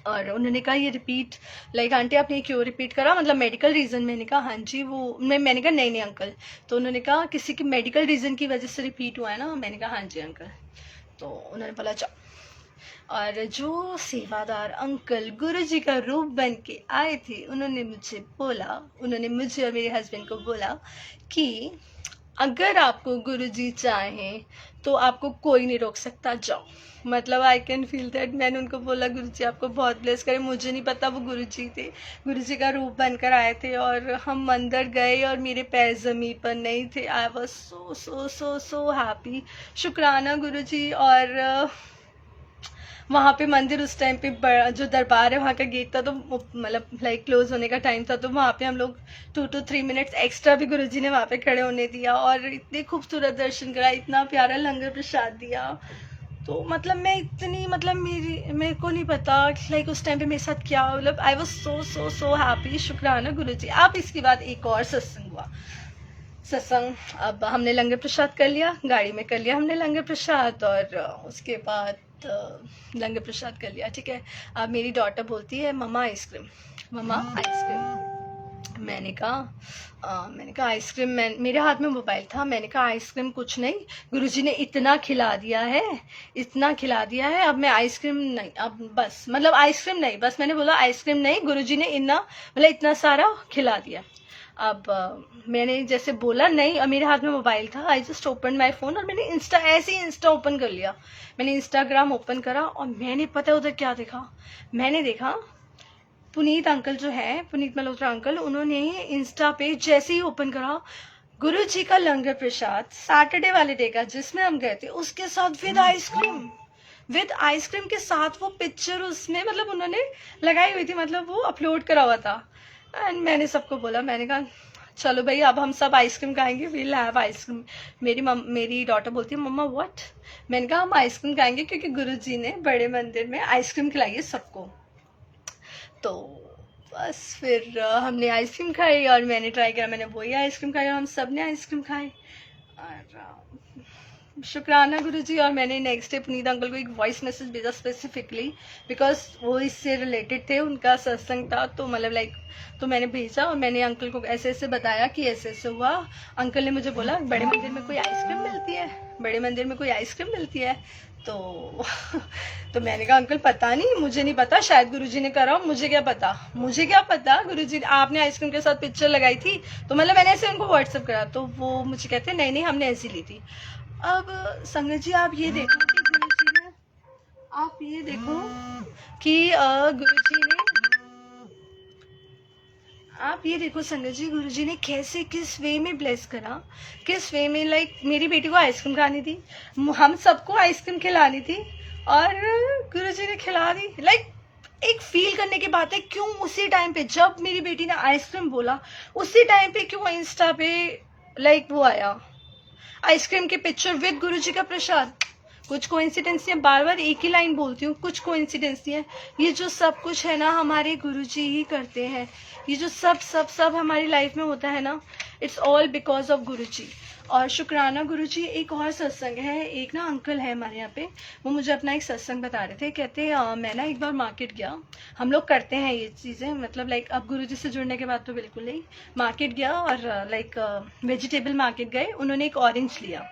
और उन्होंने कहा ये रिपीट लाइक आंटी आपने क्यों रिपीट करा, मतलब मेडिकल रीज़न। मैंने कहा हाँ जी वो मैंने कहा नहीं नहीं अंकल। तो उन्होंने कहा किसी के मेडिकल रीज़न की वजह से रिपीट हुआ है ना। मैंने कहा हाँ जी अंकल। तो उन्होंने बोला जाओ। और जो सेवादार अंकल गुरुजी का रूप बन के आए थे उन्होंने मुझे बोला, उन्होंने मुझे और मेरे हस्बैंड को बोला कि अगर आपको गुरुजी चाहें तो आपको कोई नहीं रोक सकता, जाओ। मतलब आई कैन फील दैट। मैंने उनको बोला गुरुजी आपको बहुत ब्लेस करे, मुझे नहीं पता वो गुरुजी थे, गुरुजी का रूप बनकर आए थे और हम अंदर गए और मेरे पैर ज़मीन पर नहीं थे। I was so so so so happy. शुक्राना गुरुजी। और वहाँ पे मंदिर उस टाइम पे जो दरबार है वहाँ का गेट था तो मतलब लाइक क्लोज होने का टाइम था, तो वहाँ पे हम लोग 2 to 3 मिनट्स एक्स्ट्रा भी गुरुजी ने वहाँ पे खड़े होने दिया और इतने खूबसूरत दर्शन करा, इतना प्यारा लंगर प्रसाद दिया। तो मतलब मैं इतनी मतलब मेरे को नहीं पता लाइक उस टाइम पे मेरे साथ क्या, मतलब I was so so so happy. शुक्राना गुरुजी। अब इसके बाद एक और सत्संग हुआ। सत्संग अब हमने लंगर प्रसाद कर लिया, गाड़ी में कर लिया हमने लंगर प्रसाद, और उसके बाद लंगर प्रसाद कर लिया, ठीक है। अब मेरी डॉटर बोलती है मम्मा आइसक्रीम, मम्मा आइसक्रीम। मैंने कहा आइसक्रीम, मेरे हाथ में मोबाइल था, मैंने कहा आइसक्रीम कुछ नहीं, गुरुजी ने इतना खिला दिया है, इतना खिला दिया है, अब मैं आइसक्रीम नहीं, अब बस मतलब आइसक्रीम नहीं, बस मैंने बोला आइसक्रीम नहीं, गुरुजी ने मतलब इतना सारा खिला दिया। अब मैंने जैसे बोला नहीं, और मेरे हाथ में मोबाइल था, I just open my phone और मैंने ऐसे ही इंस्टा ओपन कर लिया, मैंने इंस्टाग्राम ओपन करा और मैंने पता उधर क्या देखा, मैंने देखा पुनीत अंकल जो है, पुनीत मल्होत्रा अंकल, उन्होंने इंस्टा पे जैसे ही ओपन करा गुरुजी का लंगर प्रसाद सैटरडे वाले डे का जिसमें हम गए थे उसके साथ विद आइसक्रीम के साथ वो पिक्चर उसमें मतलब उन्होंने लगाई हुई थी, मतलब वो अपलोड करा हुआ था। एंड मैंने सबको बोला, मैंने कहा चलो भाई अब हम सब आइसक्रीम खाएंगे, वील हैव आइसक्रीम। मेरी डॉटर बोलती है मम्मा व्हाट। मैंने कहा हम आइसक्रीम खाएंगे क्योंकि गुरुजी ने बड़े मंदिर में आइसक्रीम खिलाई है सबको। तो बस फिर हमने आइसक्रीम खाई और मैंने ट्राई किया, मैंने वही आइसक्रीम खाई और हम सब ने आइसक्रीम खाई। और शुक्राना गुरुजी। और मैंने नेक्स्ट डे पुनीत अंकल को एक वॉइस मैसेज भेजा स्पेसिफिकली बिकॉज वो इससे रिलेटेड थे, उनका सत्संग था, तो मतलब लाइक तो मैंने भेजा और मैंने अंकल को ऐसे ऐसे बताया कि ऐसे ऐसे हुआ। अंकल ने मुझे बोला बड़े मंदिर में कोई आइसक्रीम मिलती है, बड़े मंदिर में कोई आइसक्रीम मिलती है। तो मैंने कहा अंकल पता नहीं, मुझे नहीं पता, शायद गुरुजी ने करा, मुझे क्या पता गुरुजी आपने आइसक्रीम के साथ पिक्चर लगाई थी, तो मतलब मैंने ऐसे उनको व्हाट्सएप करा, तो वो मुझे कहते हैं नहीं नहीं हमने ऐसी ली थी। अब संगत जी आप ये देखो कि गुरुजी ने आप ये देखो कि गुरुजी ने, आप ये देखो संगत जी, गुरुजी ने कैसे, किस वे में ब्लेस करा, किस वे में। लाइक मेरी बेटी को आइसक्रीम खानी थी, हम सबको आइसक्रीम खिलानी थी, और गुरुजी ने खिला दी। लाइक एक फील करने की बात है, क्यों उसी टाइम पे जब मेरी बेटी ने आइसक्रीम बोला, उसी टाइम पे क्यों इंस्टा पे लाइक वो आया आइसक्रीम के पिक्चर विद गुरुजी का प्रसाद। कुछ कोइंसिडेंस नहीं है, बार बार एक ही लाइन बोलती हूँ, कुछ कोइंसिडेंस नहीं है। ये जो सब कुछ है ना, हमारे गुरुजी ही करते हैं। ये जो सब सब सब हमारी लाइफ में होता है ना, इट्स ऑल बिकॉज ऑफ गुरुजी। और शुक्राना गुरुजी। एक और सत्संग है, एक ना अंकल है हमारे यहाँ पे, वो मुझे अपना एक सत्संग बता रहे थे। कहते मैं ना एक बार मार्केट गया, हम लोग करते हैं ये चीज़ें, मतलब लाइक अब गुरुजी से जुड़ने के बाद तो बिल्कुल नहीं। मार्केट गया और लाइक वेजिटेबल मार्केट गए, उन्होंने एक ऑरेंज लिया,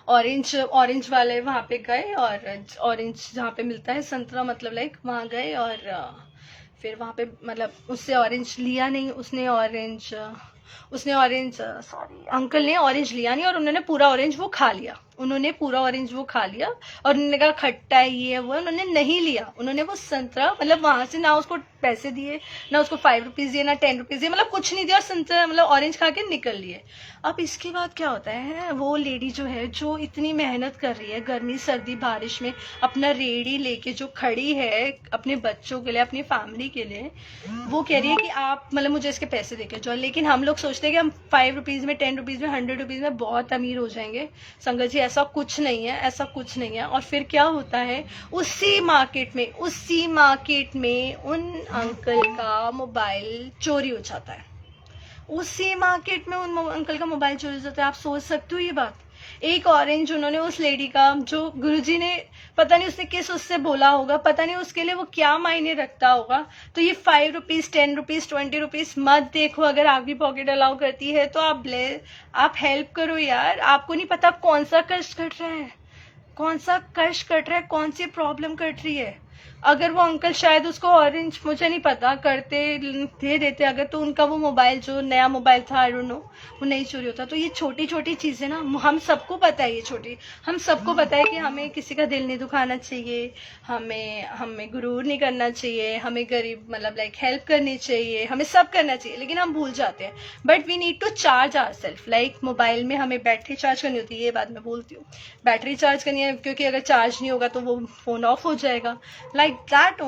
ऑरेंज वाले वहाँ पे गए, और ऑरेंज जहाँ पे मिलता है संतरा, मतलब लाइक वहाँ गए, और फिर वहाँ पे मतलब उससे ऑरेंज लिया नहीं, उसने ऑरेंज सॉरी अंकल ने ऑरेंज लिया नहीं, और उन्होंने पूरा ऑरेंज वो खा लिया, और उन्होंने कहा खट्टा है, ये है वो, उन्होंने नहीं लिया। उन्होंने वो संतरा, मतलब वहां से ना उसको पैसे दिए, ना उसको 5 रुपीज दिए, ना 10 रुपीज दिए, मतलब कुछ नहीं दिया, और संतरा मतलब ऑरेंज खा के निकल लिए। अब इसके बाद क्या होता है, वो लेडी जो है, जो इतनी मेहनत कर रही है गर्मी सर्दी बारिश में, अपना रेडी लेके जो खड़ी है अपने बच्चों के लिए, अपनी फैमिली के लिए, वो कह रही है कि आप मतलब मुझे इसके पैसे देके जाओ। लेकिन हम लोग सोचते हैं कि हम 5 रुपीज में, 10 रुपीज में, 100 रुपीज में बहुत अमीर हो जाएंगे। संगत जी ऐसा कुछ नहीं है, ऐसा कुछ नहीं है। और फिर क्या होता है, उसी मार्केट में उन अंकल का मोबाइल चोरी हो जाता है। उसी मार्केट में उन अंकल का मोबाइल चोरी हो जाता है। आप सोच सकते हो ये बात। एक ऑरेंज उन्होंने उस लेडी का, जो गुरुजी ने पता नहीं उसने किस उससे बोला होगा, पता नहीं उसके लिए वो क्या मायने रखता होगा। तो ये 5 रुपीज, 10 रुपीज, 20 रुपीज मत देखो। अगर आपकी पॉकेट अलाउ करती है तो आप हेल्प करो यार। आपको नहीं पता कौन सा कष्ट कट रहा है, कौन सी प्रॉब्लम कट रही है। अगर वो अंकल शायद उसको ऑरेंज, मुझे नहीं पता, करते दे देते अगर, तो उनका वो मोबाइल, जो नया मोबाइल था, आई डोंट नो, वो नहीं चोरी होता। तो ये छोटी छोटी चीजें ना, हम सबको पता है, हम सबको पता है कि हमें किसी का दिल नहीं दुखाना चाहिए, हमें गुरूर नहीं करना चाहिए, हमें गरीब मतलब लाइक हेल्प करनी चाहिए, हमें सब करना चाहिए, लेकिन हम भूल जाते हैं। But we need to charge our self. Like mobile में हमें बैटरी चार्ज करनी होती है, ये बात मैं बोलती हूँ, बैटरी चार्ज करनी है, क्योंकि अगर चार्ज नहीं होगा तो वो फोन ऑफ हो जाएगा। लाइक दैट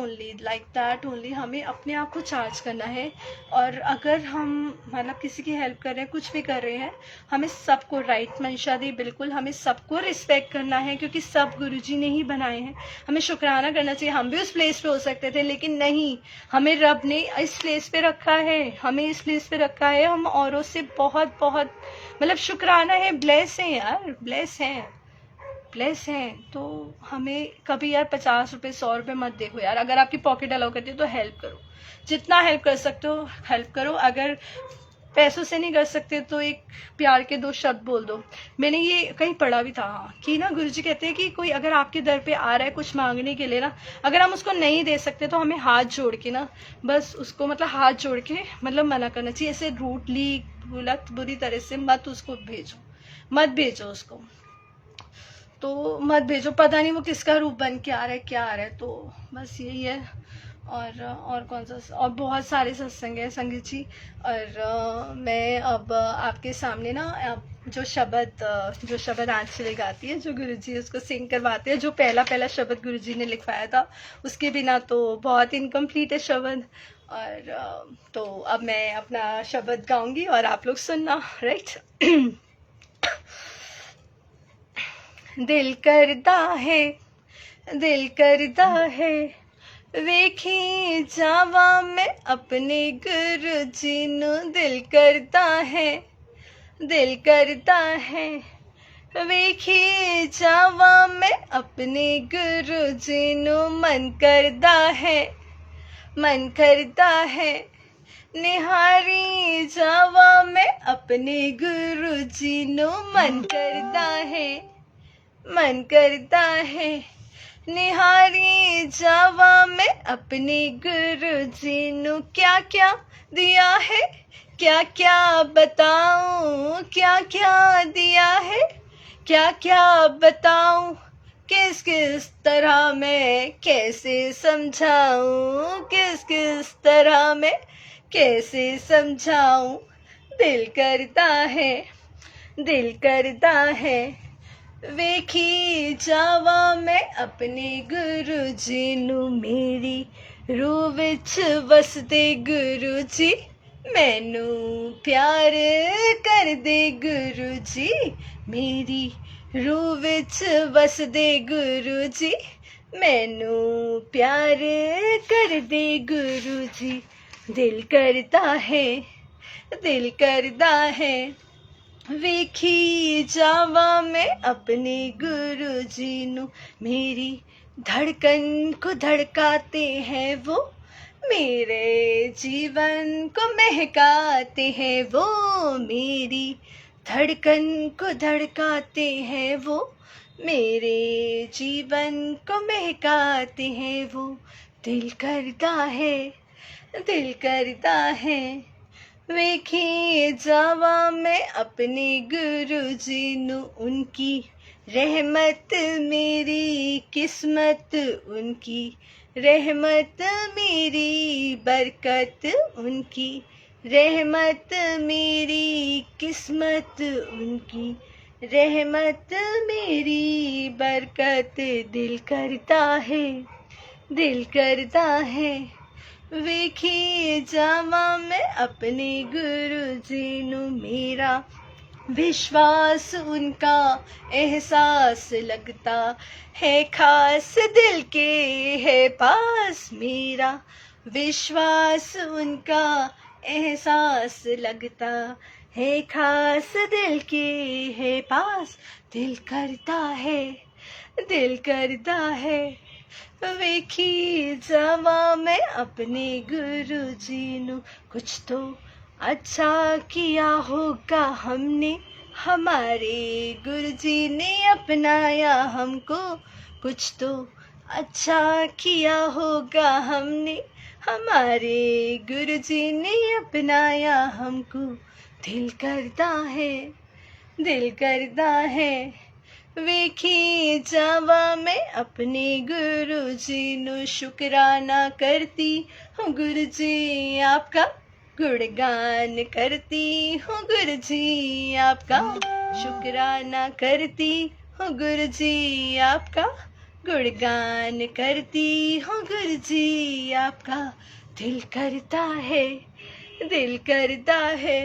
ओनली हमें अपने आप को चार्ज करना है। और अगर हम मतलब किसी की हेल्प कर रहे हैं, कुछ भी कर रहे हैं, हमें सबको राइट मंशा दी, बिल्कुल हमें सबको रिस्पेक्ट करना है, क्योंकि सब गुरुजी ने ही बनाए हैं। हमें शुक्राना करना चाहिए। हम भी उस प्लेस पे हो सकते थे, लेकिन नहीं, हमें रब ने इस प्लेस पे रखा है, हम औरों से बहुत बहुत मतलब शुक्राना है, ब्लेस है यार, ब्लेस हैं। तो हमें कभी यार 50 रुपए 100 रुपए मत देखो यार। अगर आपकी पॉकेट अलाउ करती है तो हेल्प करो, जितना हेल्प कर सकते हो हेल्प करो। अगर पैसों से नहीं कर सकते तो एक प्यार के 2 शब्द बोल दो। मैंने ये कहीं पढ़ा भी था कि ना गुरुजी कहते हैं कि कोई अगर आपके दर पे आ रहा है कुछ मांगने के लिए ना, अगर हम उसको नहीं दे सकते तो हमें हाथ जोड़ के ना, बस उसको मतलब हाथ जोड़ के मतलब मना करना चाहिए। ऐसे रूटली गलत बुरी तरह से मत उसको भेजो उसको, तो मत भेजो। पता नहीं वो किसका रूप बन के आ रहा है, तो बस यही है। और कौन सा, और बहुत सारे सत्संग है संगीत जी। और मैं अब आपके सामने ना जो शब्द आंचल गाती है, जो गुरुजी उसको सिंग करवाते हैं, जो पहला शब्द गुरुजी ने लिखवाया था, उसके बिना तो बहुत इनकम्प्लीट है शब्द। और तो अब मैं अपना शब्द गाऊंगी और आप लोग सुनना, राइट। दिल करदा है वेखी जावा मैं अपने गुरुजी नू। दिल करदा है वेखी जावा मैं अपने गुरुजी नू। मन करदा है निहारी जावा मैं अपने गुरुजी नू। मन करदा है निहारी जावा मैं अपने गुरुजी नू। क्या क्या दिया है, क्या बताऊं, क्या दिया है, क्या बताऊं। किस किस तरह मैं कैसे समझाऊं, किस किस तरह मैं कैसे समझाऊं, दिल करता है, दिल करता है ਵੇਖੀ ਜਾਵਾਂ ਮੈਂ ਆਪਣੇ ਗੁਰੂ ਜੀ ਨੂੰ, ਮੇਰੀ ਰੂਹ ਵਿੱਚ ਵਸਦੇ ਗੁਰੂ ਜੀ, ਮੈਨੂੰ ਪਿਆਰ ਕਰਦੇ ਗੁਰੂ ਜੀ, ਮੇਰੀ ਰੂਹ ਵਿੱਚ ਵਸਦੇ ਗੁਰੂ ਜੀ, ਮੈਨੂੰ ਪਿਆਰ ਕਰਦੇ ਗੁਰੂ ਜੀ, ਦਿਲ ਕਰਦਾ ਹੈ, ਦਿਲ ਕਰਦਾ ਹੈ ਵੇਖੀ ਜਾਵਾਂ मैं अपने गुरु जी नू, मेरी धड़कन को धड़काते हैं वो, मेरे जीवन को महकाते हैं वो, मेरी धड़कन को धड़काते हैं वो, मेरे जीवन को महकाते हैं वो, दिल करता है, दिल करता है ਵੇਖੀ ਜਾਵਾਂ मैं अपने गुरु जी नू, उनकी रहमत मेरी किस्मत, उनकी रहमत मेरी बरकत, उनकी रहमत मेरी किस्मत, उनकी रहमत मेरी बरकत, दिल करता है, दिल करता है ਵੇਖੀ ਜਾਵਾਂ मैं अपने गुरु जी नू, मेरा विश्वास उनका एहसास लगता है खास, दिल के है पास, मेरा विश्वास उनका एहसास लगता है खास, दिल के है पास, दिल करता है, दिल करता है ਵੇਖੀ ਜਾਵਾਂ मैं अपने गुरु जी नू, कुछ तो अच्छा किया होगा हमने, हमारे गुरु जी ने अपनाया हमको, कुछ तो अच्छा किया होगा हमने, हमारे गुरु जी ने अपनाया हमको, दिल करता है, दिल करता है ਵੇਖੀ ਜਾਵਾਂ मैं अपने गुरु जी नू, शुक्राना करती हूँ गुरु जी आपका, गुणगान करती हूँ गुरु जी आपका, शुक्राना करती हूँ गुरु जी आपका, गुणगान करती हूँ गुरु जी आपका, दिल करता है, दिल करता है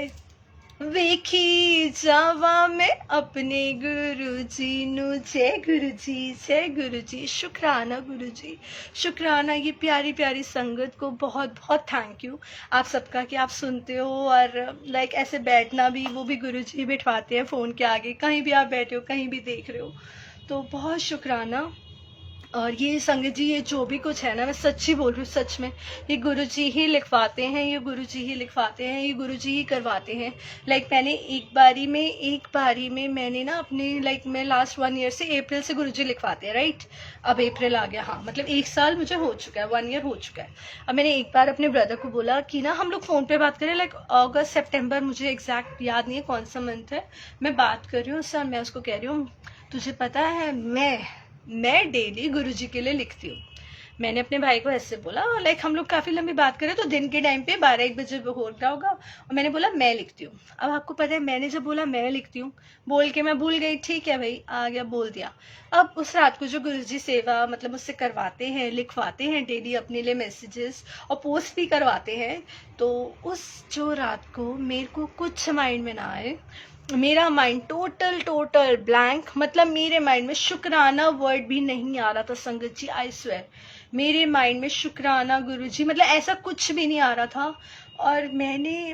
ਵੇਖੀ ਜਾਵਾਂ मैं अपने गुरु जी नू, जय गुरु जी, जय गुरु जी, शुक्राना गुरु जी, शुक्राना ये प्यारी प्यारी संगत को बहुत बहुत थैंक यू आप सबका कि आप सुनते हो, और लाइक ऐसे बैठना भी, वो भी गुरु जी बिठवाते हैं फ़ोन के आगे, कहीं भी आप बैठे हो, कहीं भी देख रहे हो, तो बहुत शुक्राना। और ये संगत जी, ये जो भी कुछ है ना, मैं सच्ची बोल रही हूँ, सच में ये गुरु जी ही लिखवाते हैं, ये गुरु जी ही लिखवाते हैं, ये गुरु जी ही करवाते हैं। लाइक मैंने एक बारी में मैंने ना अपने, लाइक मैं लास्ट 1 ईयर से अप्रैल से गुरु जी लिखवाते हैं, राइट। अब अप्रैल आ गया, हाँ मतलब 1 साल मुझे हो चुका है, 1 ईयर हो चुका है। अब मैंने एक बार अपने ब्रदर को बोला कि ना हम लोग फ़ोन पे बात करें, लाइक अगस्त सितंबर, मुझे एग्जैक्ट याद नहीं है कौन सा मंथ है, मैं बात कर रही हूँ सर, मैं उसको कह रही हूँ तुझे पता है मैं डेली गुरुजी के लिए लिखती हूँ। मैंने अपने भाई को ऐसे बोला, लाइक हम लोग काफ़ी लंबी बात करें तो दिन के टाइम पे 12-1 बजे हो रहा होगा, और मैंने बोला मैं लिखती हूँ। अब आपको पता है, मैंने जब बोला मैं लिखती हूँ, बोल के मैं भूल गई, ठीक है भाई आ गया, बोल दिया। अब उस रात को जो गुरुजी सेवा मतलब उससे करवाते हैं, लिखवाते हैं डेली अपने लिए मैसेजेस, और पोस्ट भी करवाते हैं, तो उस जो रात को मेरे को कुछ माइंड में ना आए, मेरा माइंड टोटल ब्लैंक, मतलब मेरे माइंड में शुक्राना वर्ड भी नहीं आ रहा था संगत जी, आई स्वेयर मेरे माइंड में शुक्राना गुरुजी मतलब ऐसा कुछ भी नहीं आ रहा था। और मैंने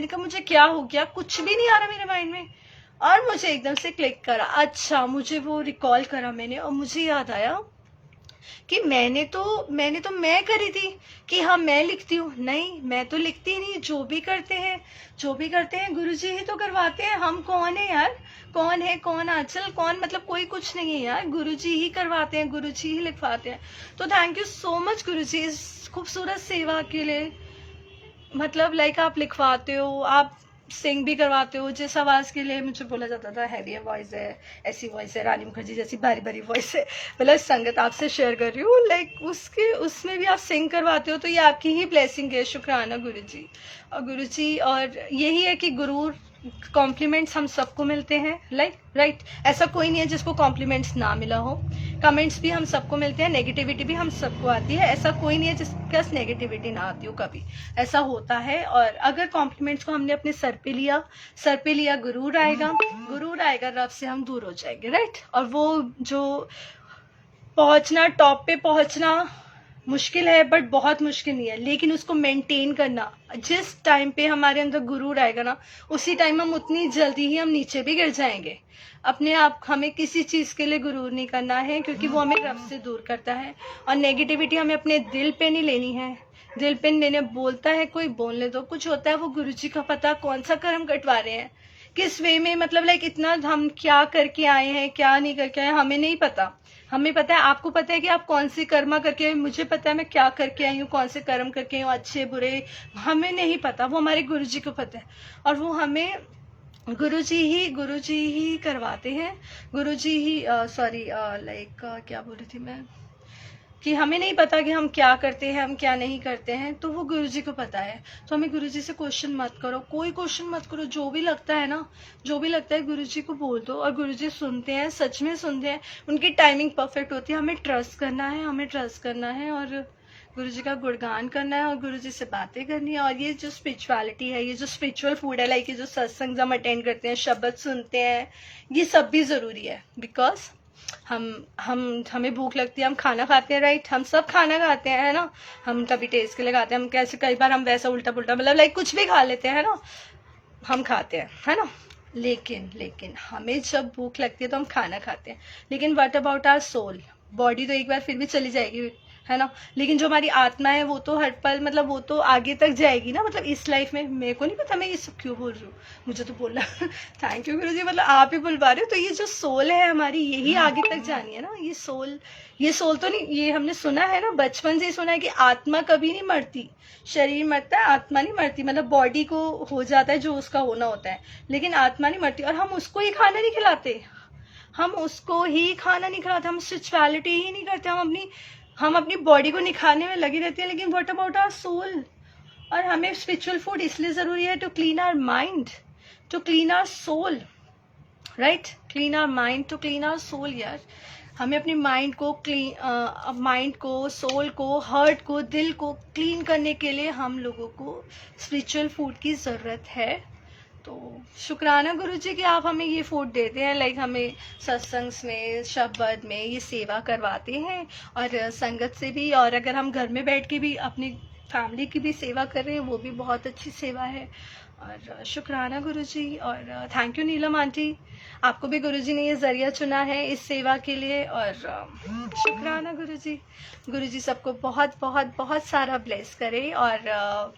कहा मुझे क्या हो गया, कुछ भी नहीं आ रहा मेरे माइंड में, और मुझे एकदम से क्लिक करा, अच्छा मुझे वो रिकॉल करा मैंने, और मुझे याद आया कि मैंने तो मैं करी थी कि हाँ मैं लिखती हूँ, नहीं मैं तो लिखती नहीं, जो भी करते हैं गुरुजी ही तो करवाते हैं, हम कौन है यार, कौन आंचल, कौन मतलब कोई कुछ नहीं है यार, गुरुजी ही करवाते हैं, गुरुजी ही लिखवाते हैं। तो थैंक यू सो मच गुरुजी इस खूबसूरत सेवा के लिए, मतलब लाइक आप लिखवाते हो, आप सिंग भी करवाते हो, जिस आवाज़ के लिए मुझे बोला जाता था हैवी वॉइस है, ऐसी वॉइस है, रानी मुखर्जी जैसी भारी भारी वॉइस है, मतलब संगत आपसे शेयर कर रही हूँ, लाइक उसके उसमें भी आप सिंग करवाते हो, तो ये आपकी ही ब्लेसिंग है। शुक्राना गुरुजी। और गुरुजी, और यही है कि गुरूर कॉम्प्लीमेंट्स हम सबको मिलते हैं, लाइक राइट, ऐसा कोई नहीं है जिसको कॉम्प्लीमेंट्स ना मिला हो। कमेंट्स भी हम सबको मिलते हैं, नेगेटिविटी भी हम सबको आती है, ऐसा कोई नहीं है जिसके पास नेगेटिविटी ना आती हो, कभी ऐसा होता है। और अगर कॉम्प्लीमेंट्स को हमने अपने सर पे लिया, गुरूर आएगा, रब से हम दूर हो जाएंगे, राइट। और वो जो पहुंचना, टॉप पे पहुंचना मुश्किल है, बट बहुत मुश्किल नहीं है, लेकिन उसको मेंटेन करना, जिस टाइम पे हमारे अंदर गुरूर आएगा ना, उसी टाइम हम उतनी जल्दी ही हम नीचे भी गिर जाएंगे। अपने आप हमें किसी चीज के लिए गुरूर नहीं करना है, क्योंकि वो हमें रब से दूर करता है। और नेगेटिविटी हमें अपने दिल पे नहीं लेनी है। दिल पे लेने, बोलता है कोई बोलने दो, कुछ होता है वो गुरुजी का पता, कौन सा कर्म कटवा रहे हैं, किस वे में, मतलब लाइक इतना हम क्या करके आए हैं, क्या नहीं करके आए, हमें नहीं पता। हमें पता है, आपको पता है कि आप कौन सी कर्मा करके आए, मुझे पता है मैं क्या करके आई हूँ, कौन से कर्म करके आई हूँ, अच्छे बुरे, हमें नहीं पता, वो हमारे गुरुजी को पता है। और वो हमें गुरुजी ही करवाते हैं। गुरुजी ही सॉरी, लाइक क्या बोल रही थी मैं, कि हमें नहीं पता कि हम क्या करते हैं, हम क्या नहीं करते हैं, तो वो गुरुजी को पता है। तो हमें गुरुजी से क्वेश्चन मत करो, कोई क्वेश्चन मत करो, जो भी लगता है ना, जो भी लगता है गुरुजी को बोल दो, और गुरुजी सुनते हैं, सच में सुनते हैं, उनकी टाइमिंग परफेक्ट होती है। हमें ट्रस्ट करना है, और गुरुजी का गुणगान करना है, और गुरुजी से बातें करनी है। और ये जो स्पिरिचुअलिटी है, ये जो स्पिरिचुअल फूड है, लाइक ये जो सत्संग हम अटेंड करते हैं, शब्द सुनते हैं, ये सब भी जरूरी है। बिकॉज हमें भूख लगती है, हम खाना खाते हैं, राइट, हम सब खाना खाते हैं, है ना। हम कभी टेस्ट के लिए खाते हैं, हम कैसे, कई बार हम वैसा उल्टा पुल्टा, मतलब लाइक कुछ भी खा लेते हैं, है ना, हम खाते हैं, है ना। लेकिन हमें जब भूख लगती है तो हम खाना खाते हैं, लेकिन what about our soul? Body तो एक बार फिर भी चली जाएगी, है ना, लेकिन जो हमारी आत्मा है वो तो हर पल, मतलब वो तो आगे तक जाएगी ना, मतलब इस लाइफ में। मेरे को नहीं पता मैं ये सब क्यों बोल रही हूँ, मुझे तो बोलना थैंक यू गुरुजी, मतलब आप ही बुलवा रहे हो। तो ये जो सोल है हमारी, यही आगे तक जानी है ना, ये सोल तो नहीं, ये हमने सुना है ना, बचपन से ही सुना है कि आत्मा कभी नहीं मरती, शरीर मरता है, आत्मा नहीं मरती, मतलब बॉडी को हो जाता है जो उसका होना होता है, लेकिन आत्मा नहीं मरती। और हम उसको ही खाना नहीं खिलाते, हम स्पिरिचुअलिटी ही नहीं करते, हम अपनी बॉडी को निखारने में लगी रहती है, लेकिन व्हाट अबाउट आवर सोल? और हमें स्पिरिचुअल फूड इसलिए जरूरी है, to clean our mind, to clean our soul, right, clean our mind, to clean our soul. यार, हमें अपनी माइंड को, सोल को, हर्ट को, दिल को क्लीन करने के लिए हम लोगों को स्पिरिचुअल फूड की जरूरत है। तो शुक्राना गुरुजी कि आप हमें ये फूड देते हैं, लाइक हमें सत्संग में, शब्द में ये सेवा करवाते हैं, और संगत से भी, और अगर हम घर में बैठ के भी अपनी फैमिली की भी सेवा कर रहे हैं, वो भी बहुत अच्छी सेवा है। और शुक्राना गुरुजी, और थैंक यू नीलम आंटी, आपको भी गुरुजी ने ये जरिया चुना है इस सेवा के लिए। और शुक्राना गुरुजी सबको बहुत बहुत बहुत सारा ब्लेस करे, और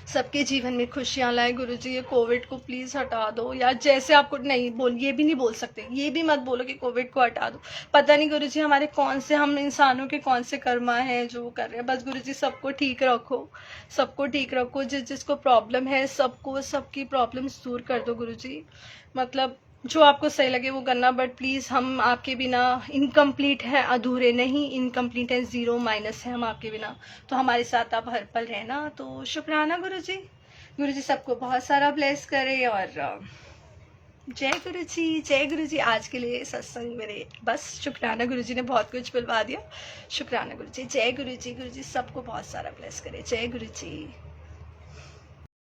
सबके जीवन में खुशियां लाए। गुरुजी ये कोविड को प्लीज हटा दो यार, जैसे आपको ये भी नहीं बोल सकते, ये भी मत बोलो कि कोविड को हटा दो। पता नहीं गुरुजी हमारे कौन से, हम इंसानों के कौन से कर्मा हैं जो कर रहे हैं। बस गुरुजी सबको ठीक रखो, जिसको प्रॉब्लम है सबको, सबकी प्रॉब्लम्स दूर कर दो गुरुजी। मतलब जो आपको सही लगे वो करना, बट प्लीज़ हम आपके बिना इनकम्प्लीट हैं, अधूरे नहीं, इनकम्प्लीट है, जीरो माइनस है हम आपके बिना, तो हमारे साथ आप हर पल रहना। तो शुक्राना गुरुजी सबको बहुत सारा ब्लेस करे। और जय गुरुजी। आज के लिए सत्संग मेरे बस, शुक्राना गुरुजी ने बहुत कुछ बुलवा दिया। शुक्राना गुरुजी, जय गुरुजी सबको बहुत सारा ब्लेस करे। जय गुरुजी।